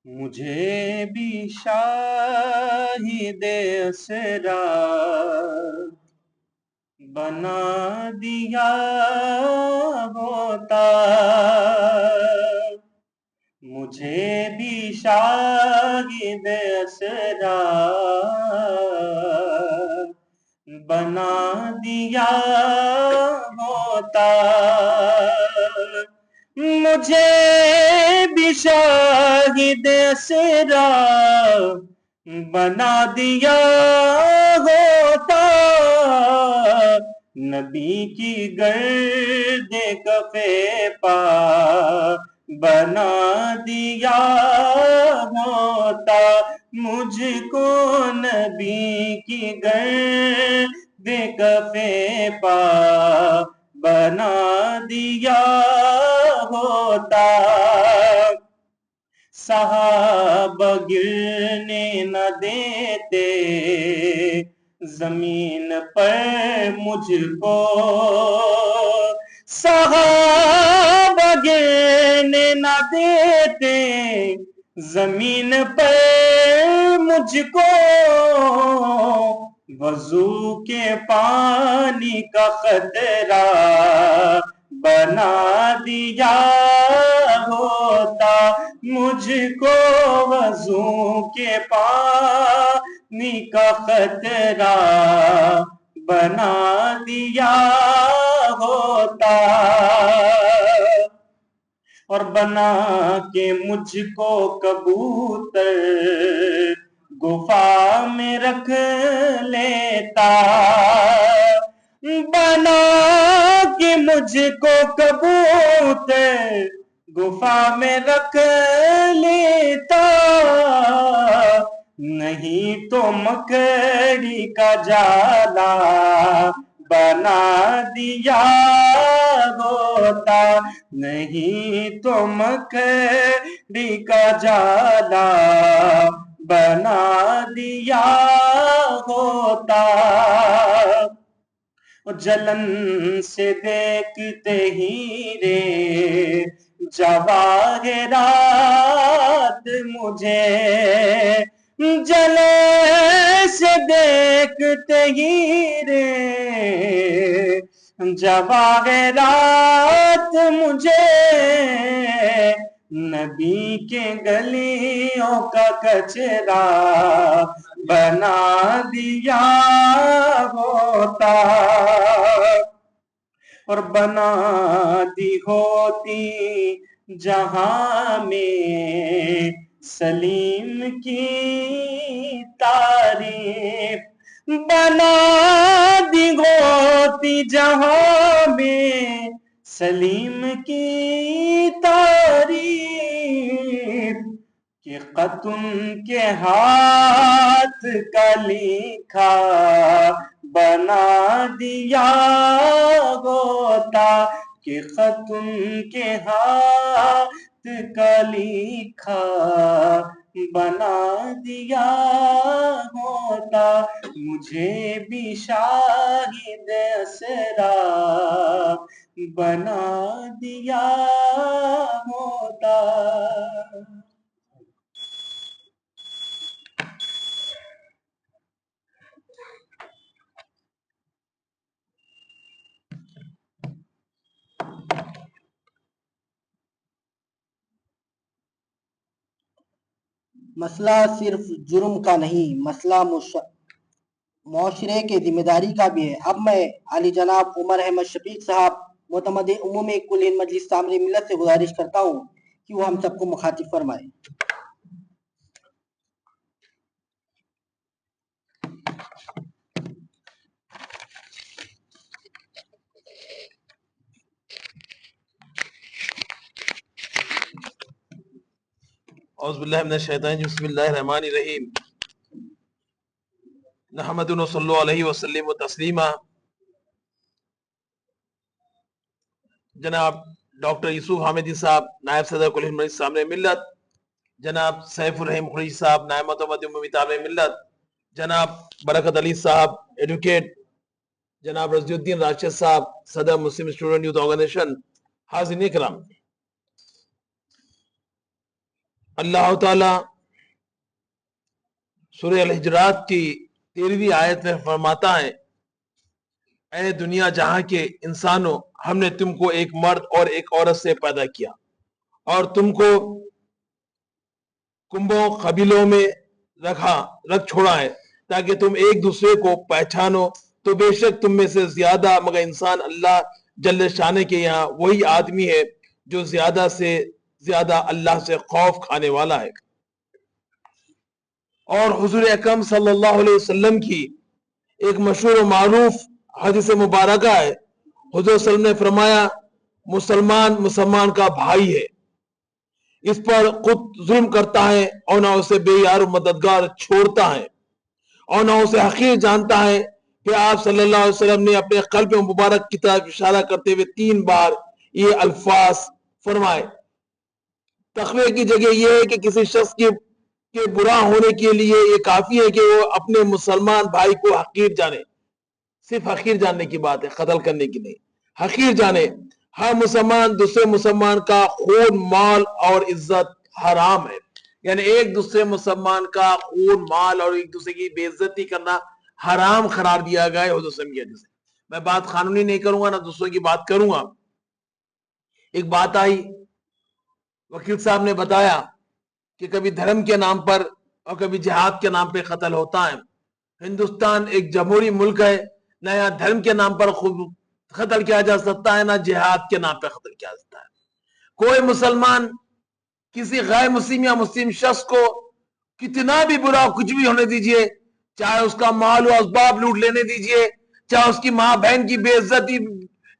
مجھے بھی شاہد اسرا بنا دیا ہوتا, مجھے بھی شاہد اسرا بنا دیا ہوتا, مجھے بھی شاہد اسرا بنا دیا ہوتا, نبی کی گرد کفے پا بنا دیا ہوتا مجھ کو نبی کی گرد کفے پا بنا دیا ہوتا صحابہ گرنے نہ دیتے زمین پر مجھ کو صحابہ گرنے نہ دیتے زمین پر مجھ کو وضو کے پانی کا خطرہ بنا دیا ہوتا مجھ کو وضو کے پانی کا خطرہ بنا دیا ہوتا اور بنا کے مجھ کو کبوتر گفا میں رکھ لیتا بنا کہ مجھ کو کبوتر گفا میں رکھ لیتا نہیں تو مکڑی کا جالا بنا دیا ہوتا نہیں تو مکڑی کا جالا بنا دیا ہوتا جلن سے دیکھتے ہی رے جواہرات مجھے جلن سے دیکھتے ہی رے جواہرات مجھے نبی کے گلیوں کا کچرا بنا دیا ہوتا اور بنا دی ہوتی جہاں میں سلیم کی تعریف بنا دی ہوتی جہاں میں سلیم کی تعریف کہ خط ان کے ہاتھ کا لکھا بنا دیا ہوتا کہ خط ان کے ہاتھ کا لکھا بنا دیا ہوتا مجھے بھی شاہد اسرا بنا دیا ہوتا مسئلہ صرف جرم کا نہیں، مسئلہ معاشرے کے ذمہ داری کا بھی ہے۔ اب میں علی جناب عمر احمد شفیق صاحب معتمد عمومی کل ہند مجلس سامری ملت سے گزارش کرتا ہوں کہ وہ ہم سب کو مخاطب فرمائے۔ اعوذ باللہ من الشیطان الرجیم، بسم اللہ الرحمن الرحیم، نحمد و صلی علیہ وسلم و تسلیما۔ جناب ڈاکٹر یوسف حامدی صاحب نائب صدر کل ہند مجلس سامنے ملت، جناب سیف الرحیم قریشی صاحب نائب معتمد عمومی تابع ملت، جناب برکت علی صاحب ایڈوکیٹ، جناب رضی الدین راشد صاحب صدر مسلم اسٹوڈنٹ یوتھ آرگنائزیشن، حاضرین کرام، اللہ تعالی سورہ الحجرات کی 13ویں آیت میں فرماتا ہے، اے دنیا جہاں کے انسانوں، ہم نے تم کو ایک مرد اور ایک عورت سے پیدا کیا اور تم کو کنبوں قبیلوں میں رکھ چھوڑا ہے تاکہ تم ایک دوسرے کو پہچانو، تو بے شک تم میں سے زیادہ مگر انسان اللہ جل شانہ کے یہاں وہی آدمی ہے جو زیادہ سے زیادہ اللہ سے خوف کھانے والا ہے۔ اور حضور اکرم صلی اللہ علیہ وسلم کی ایک مشہور و معروف حدیث مبارکہ ہے، حضور صلی اللہ علیہ وسلم نے فرمایا، مسلمان مسلمان کا بھائی ہے، اس پر خود ظلم کرتا ہے اور نہ اسے بے یار و مددگار چھوڑتا ہے اور نہ اسے حقیر جانتا ہے. کہ آپ صلی اللہ علیہ وسلم نے اپنے قلب مبارک کی طرف اشارہ کرتے ہوئے 3 بار یہ الفاظ فرمائے. تقوی کی جگہ یہ ہے کہ کسی شخص کے برا ہونے کے لیے یہ کافی ہے کہ وہ اپنے مسلمان بھائی کو حقیر جانے. صرف حقیر جاننے کی بات ہے، قتل کرنے کی نہیں. حقیر جانے. ہر مسلمان دوسرے مسلمان کا خون، مال اور عزت حرام ہے. یعنی ایک دوسرے مسلمان کا خون، مال اور ایک دوسرے کی بے عزتی کرنا حرام قرار دیا گیا ہے حضور صلی اللہ علیہ وسلم کی. میں بات قانونی نہیں کروں گا، نہ دوسروں کی بات کروں گا. ایک بات آئی، وکیل صاحب نے بتایا کہ کبھی دھرم کے نام پر اور کبھی جہاد کے نام پہ قتل ہوتا ہے. ہندوستان ایک جمہوری ملک ہے، نہ یہاں دھرم کے نام پر قتل کیا جا سکتا ہے، نہ جہاد کے نام پہ قتل کیا جا سکتا ہے. کوئی مسلمان کسی غیر مسلم یا مسلم شخص کو کتنا بھی برا کچھ بھی ہونے دیجئے، چاہے اس کا مال و اسباب لوٹ لینے دیجئے، چاہے اس کی ماں بہن کی بے عزتی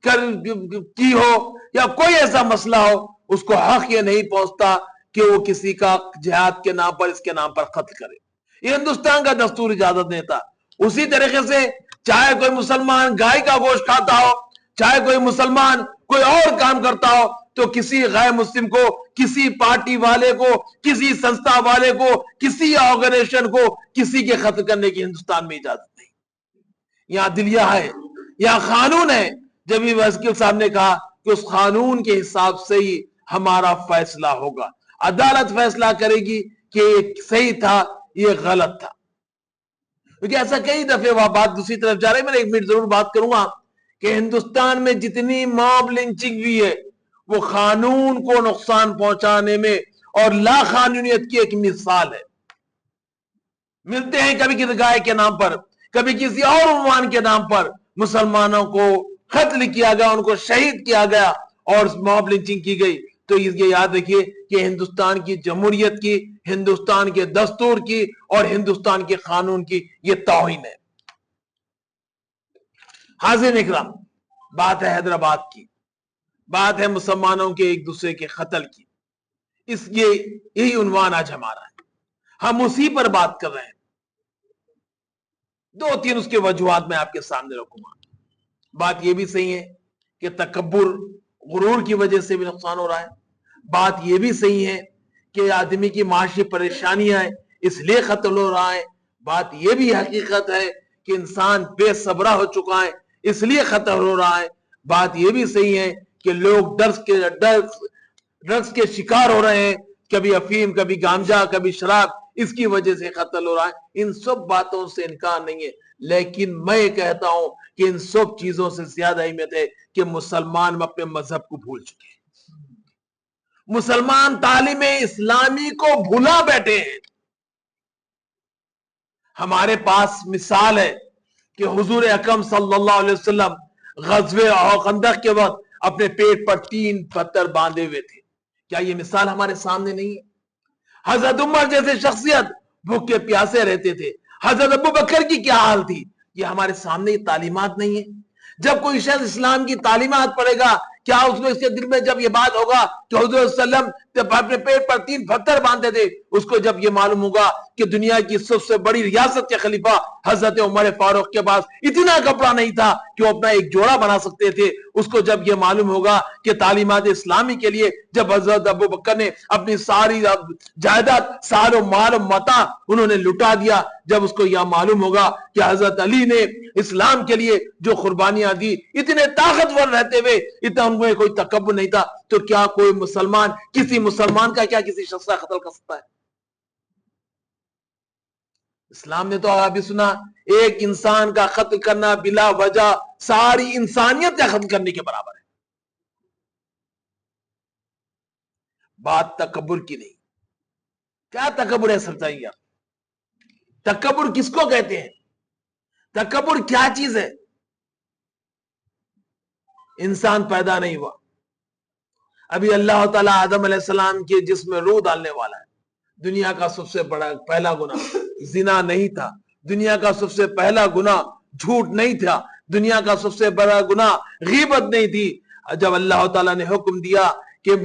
کی ہو یا کوئی ایسا مسئلہ ہو، اس کو حق یہ نہیں پہنچتا کہ وہ کسی کا جہاد کے نام پر، اس کے نام پر قتل کرے. یہ ہندوستان کا دستور اجازت نہیں تھا. اسی طریقے سے چاہے کوئی مسلمان گائے کا گوشت کھاتا ہو، چاہے کوئی مسلمان کوئی اور کام کرتا ہو، تو کسی غیر مسلم کو، کسی پارٹی والے کو، کسی سنستھا والے کو، کسی آرگنائزیشن کو کسی کے قتل کرنے کی ہندوستان میں اجازت نہیں. یہاں عدلیہ ہے، یہاں قانون ہے. جب یہ وکیل صاحب نے کہا کہ اس قانون کے حساب سے ہی ہمارا فیصلہ ہوگا، عدالت فیصلہ کرے گی کہ یہ صحیح تھا، یہ غلط تھا. کیونکہ ایسا کئی دفعہ وہ بات دوسری طرف جا رہی ہے. میں ایک منٹ ضرور بات کروں گا کہ ہندوستان میں جتنی موب لنچنگ ہوئی ہے وہ قانون کو نقصان پہنچانے میں اور لا قانونیت کی ایک مثال ہے. ملتے ہیں کبھی کسی گائے کے نام پر، کبھی کسی اور عنوان کے نام پر مسلمانوں کو قتل کیا گیا، ان کو شہید کیا گیا اور موب لنچنگ کی گئی. تو یہ یاد رکھیے کہ ہندوستان کی جمہوریت کی، ہندوستان کے دستور کی اور ہندوستان کے قانون کی یہ توہین ہے. حاضرین اکرام، بات ہے حیدرآباد کی، بات ہے مسلمانوں کے ایک دوسرے کے قتل کی. یہی عنوان آج ہمارا ہے. ہم اسی پر بات کر رہے ہیں. 2-3 اس کے وجوہات میں آپ کے سامنے رکھوں گا. بات یہ بھی صحیح ہے کہ تکبر، غرور کی وجہ سے بھی نقصان ہو رہا ہے. بات یہ بھی صحیح ہے کہ آدمی کی معاشی پریشانیاں ہیں اس لیے قتل ہو رہا ہے. بات یہ بھی حقیقت ہے کہ انسان بے صبرہ ہو چکا ہے اس لیے قتل ہو رہا ہے. بات یہ بھی صحیح ہے کہ لوگ ڈرگز کے شکار ہو رہے ہیں، کبھی افیم، کبھی گانجا، کبھی شراب، اس کی وجہ سے قتل ہو رہا ہے. ان سب باتوں سے انکار نہیں ہے، لیکن میں کہتا ہوں کہ ان سب چیزوں سے زیادہ اہمیت ہے کہ مسلمان اپنے مذہب کو بھول چکے ہیں. مسلمان تعلیم اسلامی کو بھولا بیٹھے ہیں. ہمارے پاس مثال ہے کہ حضور اکرم صلی اللہ علیہ وسلم غزوہ خندق کے وقت اپنے پیٹ پر 3 پتھر باندھے ہوئے تھے. کیا یہ مثال ہمارے سامنے نہیں ہے؟ حضرت عمر جیسے شخصیت بھوکے پیاسے رہتے تھے. حضرت ابو بکر کی کیا حال تھی؟ یہ ہمارے سامنے یہ تعلیمات نہیں ہے. جب کوئی شخص اسلام کی تعلیمات پڑھے گا، کیا اس میں اس کے دل میں جب یہ بات ہوگا کہ حضور صلی اللہ علیہ وسلم جب اپنے پیٹ پر 3 پتھر باندھتے تھے، اس کو جب یہ معلوم ہوگا کہ دنیا کی سب سے بڑی ریاست کے خلیفہ حضرت عمر فاروق کے پاس اتنا کپڑا نہیں تھا کہ وہ اپنا ایک جوڑا بنا سکتے تھے، اس کو جب یہ معلوم ہوگا کہ تعلیمات اسلامی کے لیے جب حضرت ابو بکر نے اپنی ساری جائیداد، سال و مال و متاع انہوں نے لٹا دیا، جب اس کو یہ معلوم ہوگا کہ حضرت علی نے اسلام کے لیے جو قربانیاں دی، اتنے طاقتور رہتے ہوئے اتنا ان میں کوئی تکبر نہیں تھا، تو کیا کوئی مسلمان کسی مسلمان کا کیا کسی شخص کا قتل کر سکتا ہے؟ اسلام نے تو آپ بھی سنا، ایک انسان کا قتل کرنا بلا وجہ ساری انسانیت کا قتل کرنے کے برابر ہے. بات تکبر کی نہیں. کیا تکبر ہے سمجھائیے آپ؟ تکبر کس کو کہتے ہیں؟ تکبر کیا چیز ہے؟ انسان پیدا نہیں ہوا، ابھی اللہ تعالیٰ آدم علیہ السلام کے جسم میں روح ڈالنے والا ہے. دنیا کا سب سے بڑا پہلا گناہ زنا نہیں تھا، دنیا کا سب سے پہلا گناہ جھوٹ نہیں تھا، دنیا کا سب سے بڑا گناہ غیبت نہیں تھی. جب اللہ تعالیٰ نے حکم دیا کہ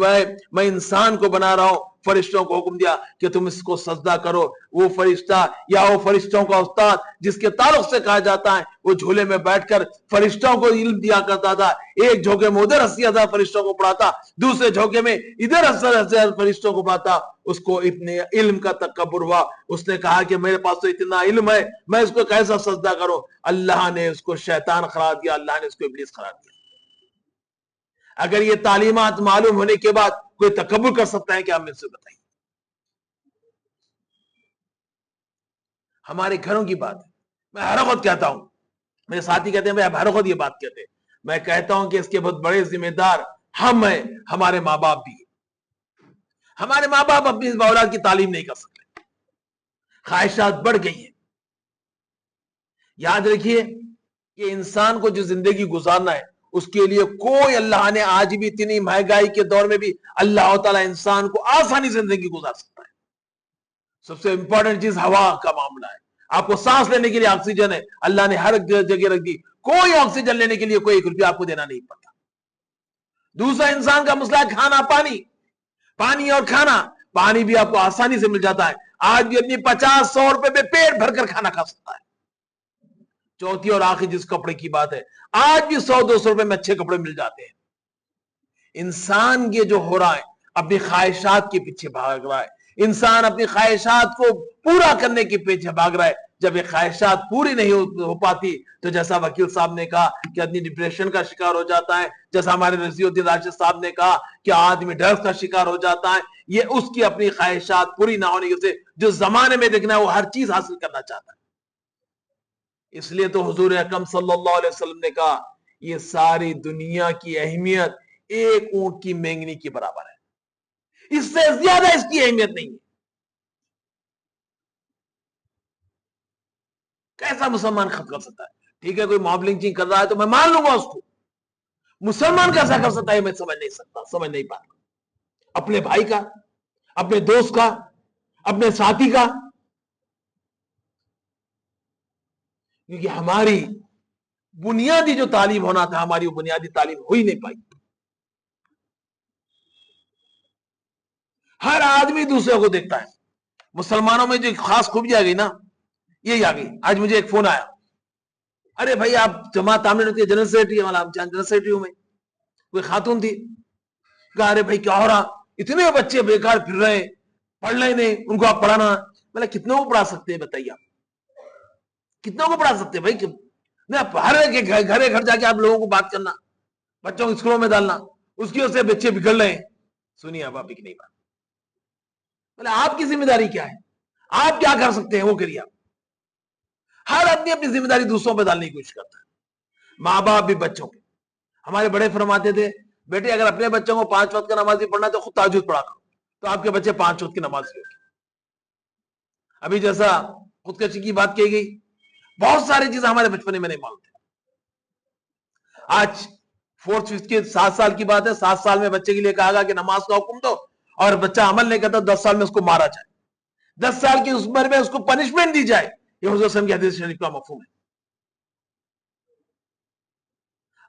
میں انسان کو بنا رہا ہوں, فرشتوں کو حکم دیا کہ تم اس کو سجدہ کرو. وہ فرشتہ یا وہ فرشتوں کا استاد جس کے تعلق سے کہا جاتا ہے وہ جھولے میں بیٹھ کر فرشتوں کو علم دیا کرتا تھا. ایک جھوکے میں ادھر 80,000 فرشتوں کو پڑھاتا, دوسرے جھوکے میں ادھر 80,000 فرشتوں کو پڑھاتا. اس کو اتنے علم کا تکبر ہوا, اس نے کہا کہ میرے پاس تو اتنا علم ہے, میں اس کو کیسا سجدہ کروں. اللہ نے اس کو شیطان قرار دیا, اللہ نے اس کو ابلیس قرار دیا. اگر یہ تعلیمات معلوم ہونے کے بعد کوئی تکبر کر سکتا ہے کہ آپ مجھ سے بتائیے. ہمارے گھروں کی بات ہے. میں ہر وقت کہتا ہوں, میرے ساتھی کہتے ہیں ہر وقت یہ بات کہتے ہیں, میں کہتا ہوں کہ اس کے بہت بڑے ذمہ دار ہم ہیں, ہمارے ماں باپ بھی. ہمارے ماں باپ اپنی اولاد کی تعلیم نہیں کر سکتے, خواہشات بڑھ گئی ہیں. یاد رکھیے کہ انسان کو جو زندگی گزارنا ہے اس کے لیے کوئی, اللہ نے آج بھی اتنی مہنگائی کے دور میں بھی اللہ تعالیٰ انسان کو آسانی زندگی گزار سکتا ہے. سب سے امپورٹنٹ چیز ہوا کا معاملہ ہے. آپ کو سانس لینے کے لیے آکسیجن ہے, اللہ نے ہر جگہ رکھ دی. کوئی آکسیجن لینے کے لیے کوئی 1 روپیہ آپ کو دینا نہیں پڑتا. دوسرا انسان کا مسئلہ ہے کھانا پانی. پانی اور کھانا, پانی بھی آپ کو آسانی سے مل جاتا ہے. آج بھی اپنی 50-100 روپے میں پیٹ بھر کر کھانا کھا سکتا ہے. چوتھی اور آخری جس کپڑے کی بات ہے, آج بھی 100-200 روپے میں اچھے کپڑے مل جاتے ہیں. انسان یہ جو ہو رہا ہے اپنی خواہشات کے پیچھے بھاگ رہا ہے. انسان اپنی خواہشات کو پورا کرنے کے پیچھے بھاگ رہا ہے. جب یہ خواہشات پوری نہیں ہو پاتی تو جیسا وکیل صاحب نے کہا کہ آدمی ڈپریشن کا شکار ہو جاتا ہے, جیسا ہمارے رضی الدین راشد صاحب نے کہا کہ آدمی ڈرگس کا شکار ہو جاتا ہے. یہ اس کی اپنی خواہشات پوری نہ ہونے سے جو زمانے میں دیکھنا ہے وہ ہر چیز حاصل کرنا چاہتا ہے. اس لیے تو حضور اکرم صلی اللہ علیہ وسلم نے کہا یہ ساری دنیا کی اہمیت ایک اونٹ کی مینگنی کے برابر ہے, اس سے زیادہ اس کی اہمیت نہیں ہے. کیسا مسلمان خط کر سکتا ہے؟ ٹھیک ہے کوئی ماب لنچنگ کر رہا ہے تو میں مان لوں گا اس کو. مسلمان کیسا کر سکتا ہے میں سمجھ نہیں سکتا, سمجھ نہیں پاتا. اپنے بھائی کا, اپنے دوست کا, اپنے ساتھی کا. کیونکہ ہماری بنیادی جو تعلیم ہونا تھا ہماری وہ بنیادی تعلیم ہو ہی نہیں پائی. ہر آدمی دوسرے کو دیکھتا ہے. مسلمانوں میں جو خاص خوبی آ گئی نا, یہی آ گئی. آج مجھے ایک فون آیا, ارے بھائی آپ جماعت تعمیر ہوتی ہے, جنرل سیکرٹری ہے, جنرل سیکرٹری ہوں میں. کوئی خاتون تھی, کہا ارے بھائی کیا ہو رہا, اتنے بچے بیکار پھر رہے ہیں, پڑھ رہے نہیں, ان کو آپ پڑھانا. مطلب کتنوں کو پڑھا سکتے ہیں بتائیے آپ, کتنوں کو پڑھا سکتے ہیں بھائی. ہر ایک گھر جا کے آپ لوگوں کو بات کرنا, بچوں کو اسکولوں میں ڈالنا, اس کی وجہ سے بچے بگڑ رہے ہیں. سنیے آپ کی نہیں بات. مطلب آپ کی ذمہ داری کیا ہے, آپ کیا کر سکتے ہیں وہ کریے آپ. ہر آدمی اپنی ذمہ داری دوسروں پہ ڈالنے کی کوشش کرتا ہے, ماں باپ بھی بچوں پہ. ہمارے بڑے فرماتے تھے بیٹے اگر اپنے بچوں کو 5 وقت کا نمازی پڑھنا تو خود تہجد پڑھا کرو, تو آپ کے بچے 5 وقت کی نمازی ہوگی. ابھی جیسا خودکشی کی بات کی گئی, بہت ساری چیزیں ہمارے بچپنے میں نہیں معلوم تھے. آج 4th 5th کے 7 سال کی بات ہے, 7 سال میں بچے کے لیے کہا گا کہ نماز کا حکم دو, اور بچہ عمل نہیں کرتا 10 سال میں اس کو مارا جائے, 10 سال کی عمر میں اس کو پنشمنٹ دی جائے. یہ حضور صلی اللہ علیہ وسلم کی حدیث شریف کا مفہوم ہے.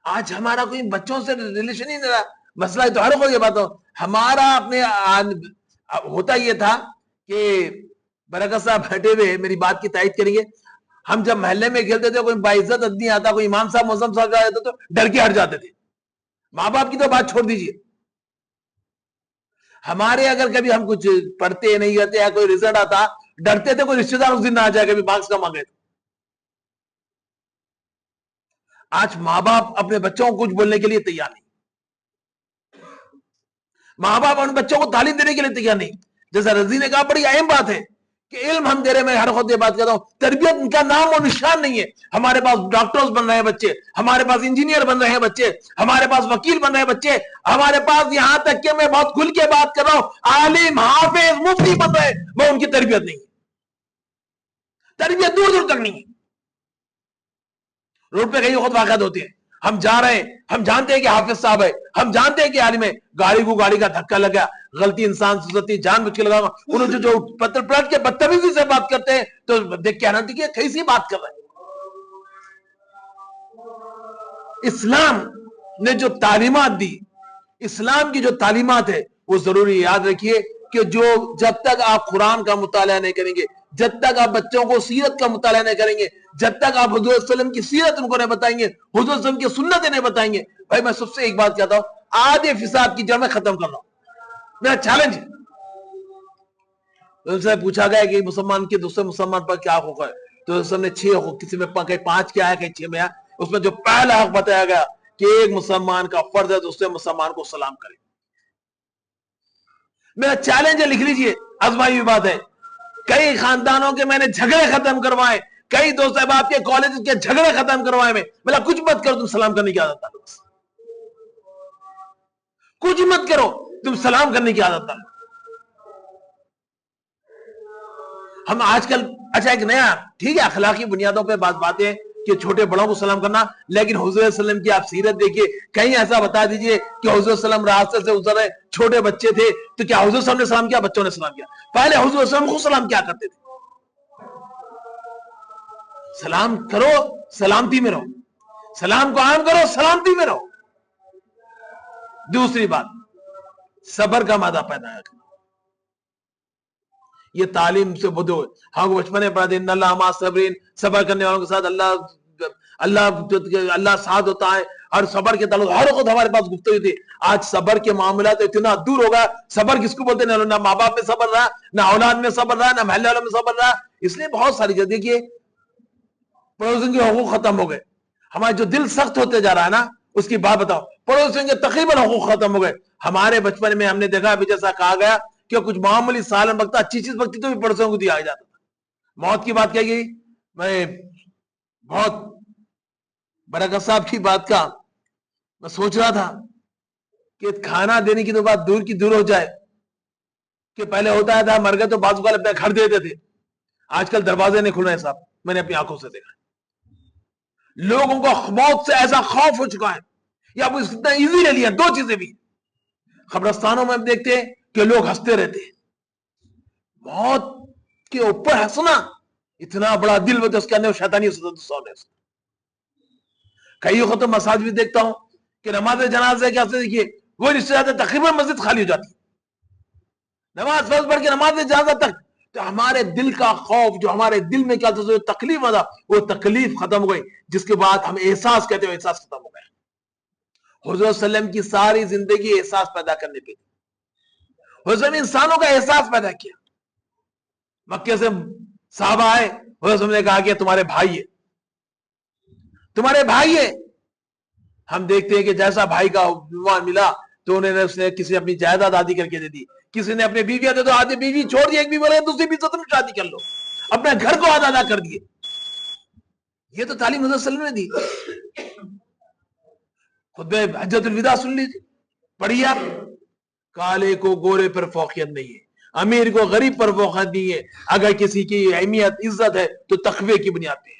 آج ہمارا کوئی بچوں سے ریلیشن ہی نہیں رہا. مسئلہ تو ہر کوئی یہ بات ہو, ہمارا اپنے ہوتا یہ تھا کہ برکت صاحب بیٹھے ہوئے میری بات کی تائید کریں گے, ہم جب محلے میں کھیلتے تھے کوئی باعزت آدمی آتا, کوئی امام صاحب موزم صاحب آتا تو ڈر کے ہٹ جاتے تھے. ماں باپ کی تو بات چھوڑ دیجئے, ہمارے اگر کبھی ہم کچھ پڑھتے نہیں رہتے یا کوئی رزلٹ آتا ڈرتے تھے کوئی رشتہ دار اس دن نہ آ جائے کبھی مارکس کا مانگے. آج ماں باپ اپنے بچوں کو کچھ بولنے کے لیے تیار نہیں, ماں باپ اپنے بچوں کو تعلیم دینے کے لیے تیار نہیں. جیسا رضی نے کہا بڑی اہم بات ہے کہ علم ہم دے رہے, میں ہر وقت یہ بات کہتا ہوں, تربیت ان کا نام اور نشان نہیں ہے. ہمارے پاس ڈاکٹرز بن رہے ہیں بچے, ہمارے پاس انجینئر بن رہے ہیں بچے, ہمارے پاس وکیل بن رہے ہیں بچے, ہمارے پاس یہاں تک کہ میں بہت کھل کے بات کر رہا ہوں عالم حافظ مفتی بن رہے ہیں, وہ ان کی تربیت نہیں ہے. تربیت دور دور تک نہیں ہے. روڈ پہ کئی وقت واقعات ہوتے ہیں, ہم جا رہے ہیں, ہم جانتے ہیں کہ حافظ صاحب ہے, ہم جانتے ہیں کہ عالم ہے, گاڑی کو گاڑی کا دھکا لگا, غلطی انسان سے غلطی جان بوجھ کے لگا, انہوں جو پتھر پلٹ کے بدتمیزی سے بات کرتے ہیں تو دیکھ کے آنا کہ کیسی بات کر رہے ہیں. اسلام نے جو تعلیمات دی اسلام کی جو تعلیمات ہے وہ ضروری یاد رکھیے کہ جو جب تک آپ قرآن کا مطالعہ نہیں کریں گے، جب تک آپ بچوں کو سیرت کا مطالعہ نہیں کریں گے، جب تک آپ حضور صلی اللہ علیہ وسلم کی سیرت ان کو نہیں بتائیں گے، حضور صلی اللہ علیہ وسلم کی سنتیں نہیں بتائیں گے، بھائی میں سب سے ایک بات کہتا ہوں، آدھے فساد کی جڑ میں ختم کر رہا ہوں، میرا چیلنج ہے۔ ان سے پوچھا گیا کہ مسلمان کے دوسرے مسلمان پر کیا حقوق ہے، تو اس نے 6 حقوق، کسی میں کہیں 5 کیا ہے کہیں 6 میں ہے، اس میں جو پہلا حق بتایا گیا کہ ایک مسلمان کا فرض ہے دوسرے مسلمان کو سلام کرے۔ میرا چیلنج ہے، لکھ لیجئے، آزمائی ہوئی بات ہے، کئی خاندانوں کے میں نے جھگڑے ختم کروائے، کئی دوست احباب کے کالج کے جھگڑے ختم کروائے، میں بلا کچھ مت کرو، تم سلام کرنے کی عادت ڈالو، کچھ مت کرو، تم سلام کرنے کی عادت ڈالو۔ ہم آج کل اچھا ایک نیا ٹھیک ہے اخلاقی بنیادوں پہ باتیں کہ چھوٹے بڑوں کو سلام کرنا، لیکن حضور صلی اللہ علیہ وسلم کی آپ سیرت دیکھیے، کہیں ایسا بتا دیجئے کہ حضور صلی اللہ علیہ وسلم راستے سے گزر رہے، چھوٹے بچے تھے تو کیا حضور صلی اللہ علیہ وسلم نے سلام کیا، بچوں نے سلام کیا؟ پہلے حضور صلی اللہ علیہ وسلم خود سلام کیا کرتے تھے۔ سلام کرو، سلامتی میں رہو، سلام کو عام کرو، سلامتی میں رہو۔ دوسری بات، صبر کا مادہ پیدا کرنا، یہ تعلیم سے بدو، ہم بچپن میں پڑھا تھے ان اللہ مع الصابرین، صبر کرنے والوں کے ساتھ اللہ ساتھ ہوتا ہے، اور صبر کے تعلق ہر وقت ہمارے پاس گفتگو تھی۔ آج صبر کے معاملات اتنا دور ہوگا، صبر کس کو بولتے ہیں، نہ ماں باپ میں صبر رہا، نہ اولاد میں صبر رہا، نہ محلے والوں میں صبر رہا، اس لیے بہت ساری جگہ دیکھیے پڑوسیوں کے حقوق ختم ہو گئے، ہمارا جو دل سخت ہوتے جا رہا ہے نا، اس کی بات بتاؤ، پڑوسیوں کے تقریباً حقوق ختم ہو گئے۔ ہمارے بچپن میں ہم نے دیکھا ابھی جیسا کہا گیا کہ کچھ معمولی سالن بکتا 25 بکتی تو بھی پڑوسیوں کو دیا جاتا تھا۔ موت کی بات کہی گئی، میں بہت برکت صاحب کی بات کا میں سوچ رہا تھا کہ کھانا دینے کی تو بات دور کی دور ہو جائے، کہ پہلے ہوتا تھا مر گئے تو بعض اوقات اپنے گھر دیتے تھے، آج کل دروازے نہیں کھل رہے صاحب، میں نے اپنی آنکھوں سے دیکھا، لوگوں کو موت سے ایسا خوف ہو چکا ہے، یا اب اتنا ایزی لے لیا۔ دو چیزیں بھی قبرستانوں میں دیکھتے ہیں کہ لوگ ہنستے رہتے ہیں، موت کے اوپر ہنسنا اتنا بڑا دل ہوتا ہے، اس کے اندر شیطانی ہونے سے۔ کئی وقت تو مساجد بھی دیکھتا ہوں کہ نماز جنازے کے ہفتے دیکھیے وہ رشتے دار تقریباً مسجد خالی ہو جاتی، نماز فرض پڑھ کے نماز جنازہ تک، تو ہمارے دل کا خوف جو ہمارے دل میں کیا تھا تکلیف آتا، وہ تکلیف ختم ہو گئی، جس کے بعد ہم احساس کہتے ہیں احساس ختم ہو گیا۔ حضور صلی اللہ علیہ وسلم کی ساری زندگی احساس پیدا کرنے پہ تھی، حضور نے انسانوں کا احساس پیدا کیا۔ مکے سے صحابہ آئے، حضور نے کہا کہ تمہارے بھائی ہے، تمہارے بھائی ہے۔ ہم دیکھتے ہیں کہ جیسا بھائی کا عنوان ملا تو انہوں نے اس نے کسی اپنی جائیداد آدھی کر کے دے دی، کسی نے اپنے بیوی آتے تو آدھی بیوی چھوڑ دی، ایک بیوی دوسری بیوی سے تم شادی کر لو، اپنے گھر کو آدھا کر دیے۔ یہ تو تعلیم حضرت صلی اللہ علیہ وسلم نے دی۔ خطبہ حجت الوداع سن لیجیے، پڑھیے آپ، کالے کو گورے پر فوقیت نہیں ہے، امیر کو غریب پر فوقیت نہیں ہے، اگر کسی کی اہمیت عزت ہے تو تقوی کی بنیاد پہ ہے،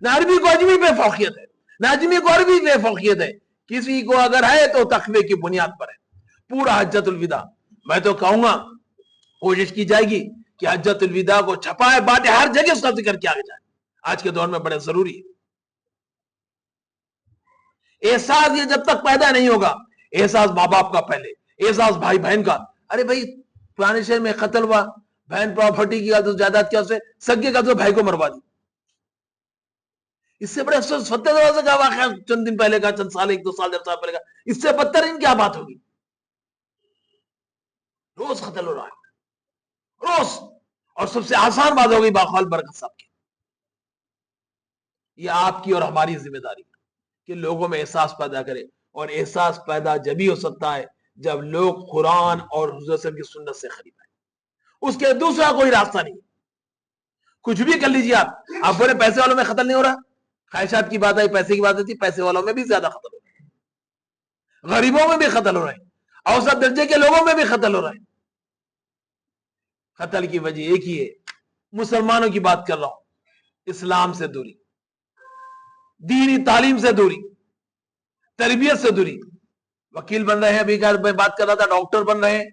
نہ عربی کو اجمی پہ فوقیت ہے، نہ اجمی کو عربی پہ فوقیت ہے، کسی کو اگر ہے تو تقوی کی بنیاد پر ہے۔ پورا حجت الوداع، میں تو کہوں گا کوشش کی جائے گی کہ حجت الوداع کو چھپائے بانٹے، ہر جگہ اس کا ذکر کیا جائے، آج کے دور میں بڑے ضروری ہے۔ احساس یہ جب تک پیدا نہیں ہوگا، احساس ماں باپ کا پہلے، احساس بھائی بہن کا، ارے بھائی پرانے شہر میں قتل ہوا، بہن پراپرٹی کی جائیداد کیا سے سگے کا تو بھائی کو مروا دی، اس سے بڑے افسوس فتح دروازے کا واقعہ چند دن پہلے کا، چند سال، 1-2 سال 1.5 سال پہلے کا، اس سے بدتر ان کیا بات ہوگی؟ روز قتل ہو رہا ہے، روز، اور سب سے آسان بات ہوگی باقال برکت صاحب کی۔ یہ آپ کی اور ہماری ذمہ داری ہے کہ لوگوں میں احساس پیدا کرے، اور احساس پیدا جبھی ہو سکتا ہے جب لوگ قرآن اور حضور صلی اللہ علیہ وسلم کی سنت سے قریب آئے، اس کے دوسرا کوئی راستہ نہیں۔ کچھ بھی کر لیجیے آپ بولے پیسے والوں میں قتل نہیں ہو رہا، خواہشات کی بات آئی، پیسے کی بات آئی، پیسے والوں میں بھی زیادہ قتل ہو رہے ہیں، غریبوں میں بھی قتل ہو رہے ہیں، اوسط درجے کے لوگوں میں بھی قتل ہو رہے ہیں۔ قتل کی وجہ ایک ہی ہے، مسلمانوں کی بات کر رہا ہوں، اسلام سے دوری، دینی تعلیم سے دوری، تربیت سے دوری۔ وکیل بن رہے ہیں، ابھی میں بات کر رہا تھا، ڈاکٹر بن رہے ہیں،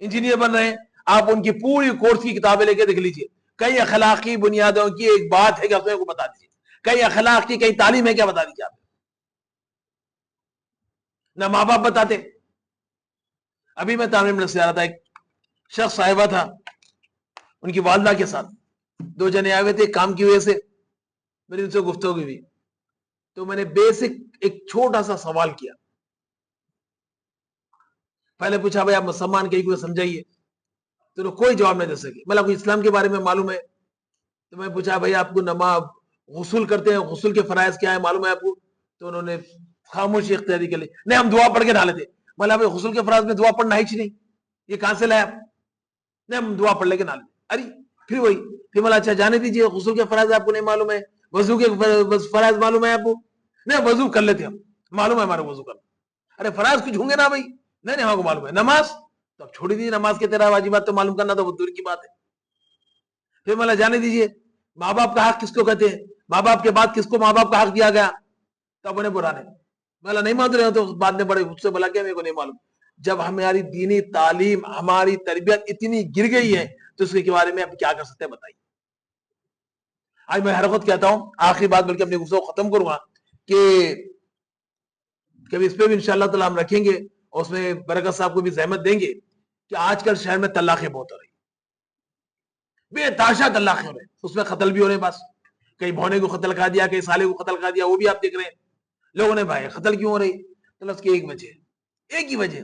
انجینئر بن رہے ہیں، آپ ان کی پوری کورس کی کتابیں لے کے دیکھ لیجئے، کئی اخلاقی بنیادوں کی ایک بات ہے کہ آپ کو بتا دیجیے، کئی اخلاق کی کئی تعلیم ہے کیا بتا دیجیے آپ۔ نہ ماں باپ بتاتے. ابھی میں تعمیر میں سے آ رہا تھا, ایک شخص صاحبہ تھا, ان کی والدہ کے ساتھ 2 جنے آئے ہوئے تھے کام کی وجہ سے. میری ان سے گفتگو ہوئی تو میں نے بیسک ایک چھوٹا سا سوال کیا. پہلے پوچھا بھائی آپ مسلمان کہیں کو سمجھائیے, تو کوئی جواب نہیں دے سکے. مطلب کوئی اسلام کے بارے میں معلوم ہے؟ تو میں پوچھا بھائی آپ کو نماز غسل کرتے ہیں, غسل کے فرائض کیا ہے معلوم ہے آپ کو؟ تو انہوں نے خاموشی اختیاری کر لی. نہیں ہم دعا پڑھ کے ڈالے تھے. مطلب بھائی غسل کے فرائض میں دعا پڑھنا ہے نہیں, یہ کہاں سے لائے آپ؟ نہیں ہم دعا پڑھ لے کے ڈالے. ارے پھر وہی پھر مطلب اچھا جانے دیجیے, غسل کے فرائض آپ کو نہیں معلوم ہے, وضو کے فرائض معلوم ہے آپ کو؟ نہیں وضو کر لیتے ہم, معلوم ہے ہمارا وضو کرنا. ارے فرائض کچھ ہوں گے نا بھائی؟ نہیں ہمارے کو معلوم ہے. نماز تو اب چھوڑی دیجیے, نماز کے تیرا واجبات تو معلوم کرنا تو وہ دور کی بات ہے. پھر مطلب جانے دیجیے, ماں باپ کا حق کس کو کہتے ہیں, ماں باپ کے بعد کس کو ماں باپ کا حق دیا گیا؟ تو اب انہیں برانے مطلب نہیں مان رہے ہو تو بعد میں بڑے اس سے بلا کے میرے کو نہیں معلوم. جب ہماری دینی تعلیم ہماری تربیت اتنی گر گئی ہے تو اس کے بارے میں اب کیا کر سکتے ہیں بتائیے. آج میں ہر وقت کہتا ہوں, آخری بات بلکہ اپنے گفتگو کو ختم کروں گا, کہ کبھی اس پہ بھی انشاءاللہ تعالی ہم رکھیں گے اور اس میں برکت صاحب کو بھی زحمت دیں گے کہ آج کل شہر میں طلاقیں بہت ہو رہی, بے تاشا طلاقیں ہو رہے, اس میں قتل بھی ہو رہے. بس کئی بھونے کو قتل کر دیا, کئی سالے کو قتل کر دیا, وہ بھی آپ دیکھ رہے ہیں. لوگوں نے بھائی قتل کیوں ہو رہی؟ تو اس کی ایک وجہ, ایک ہی وجہ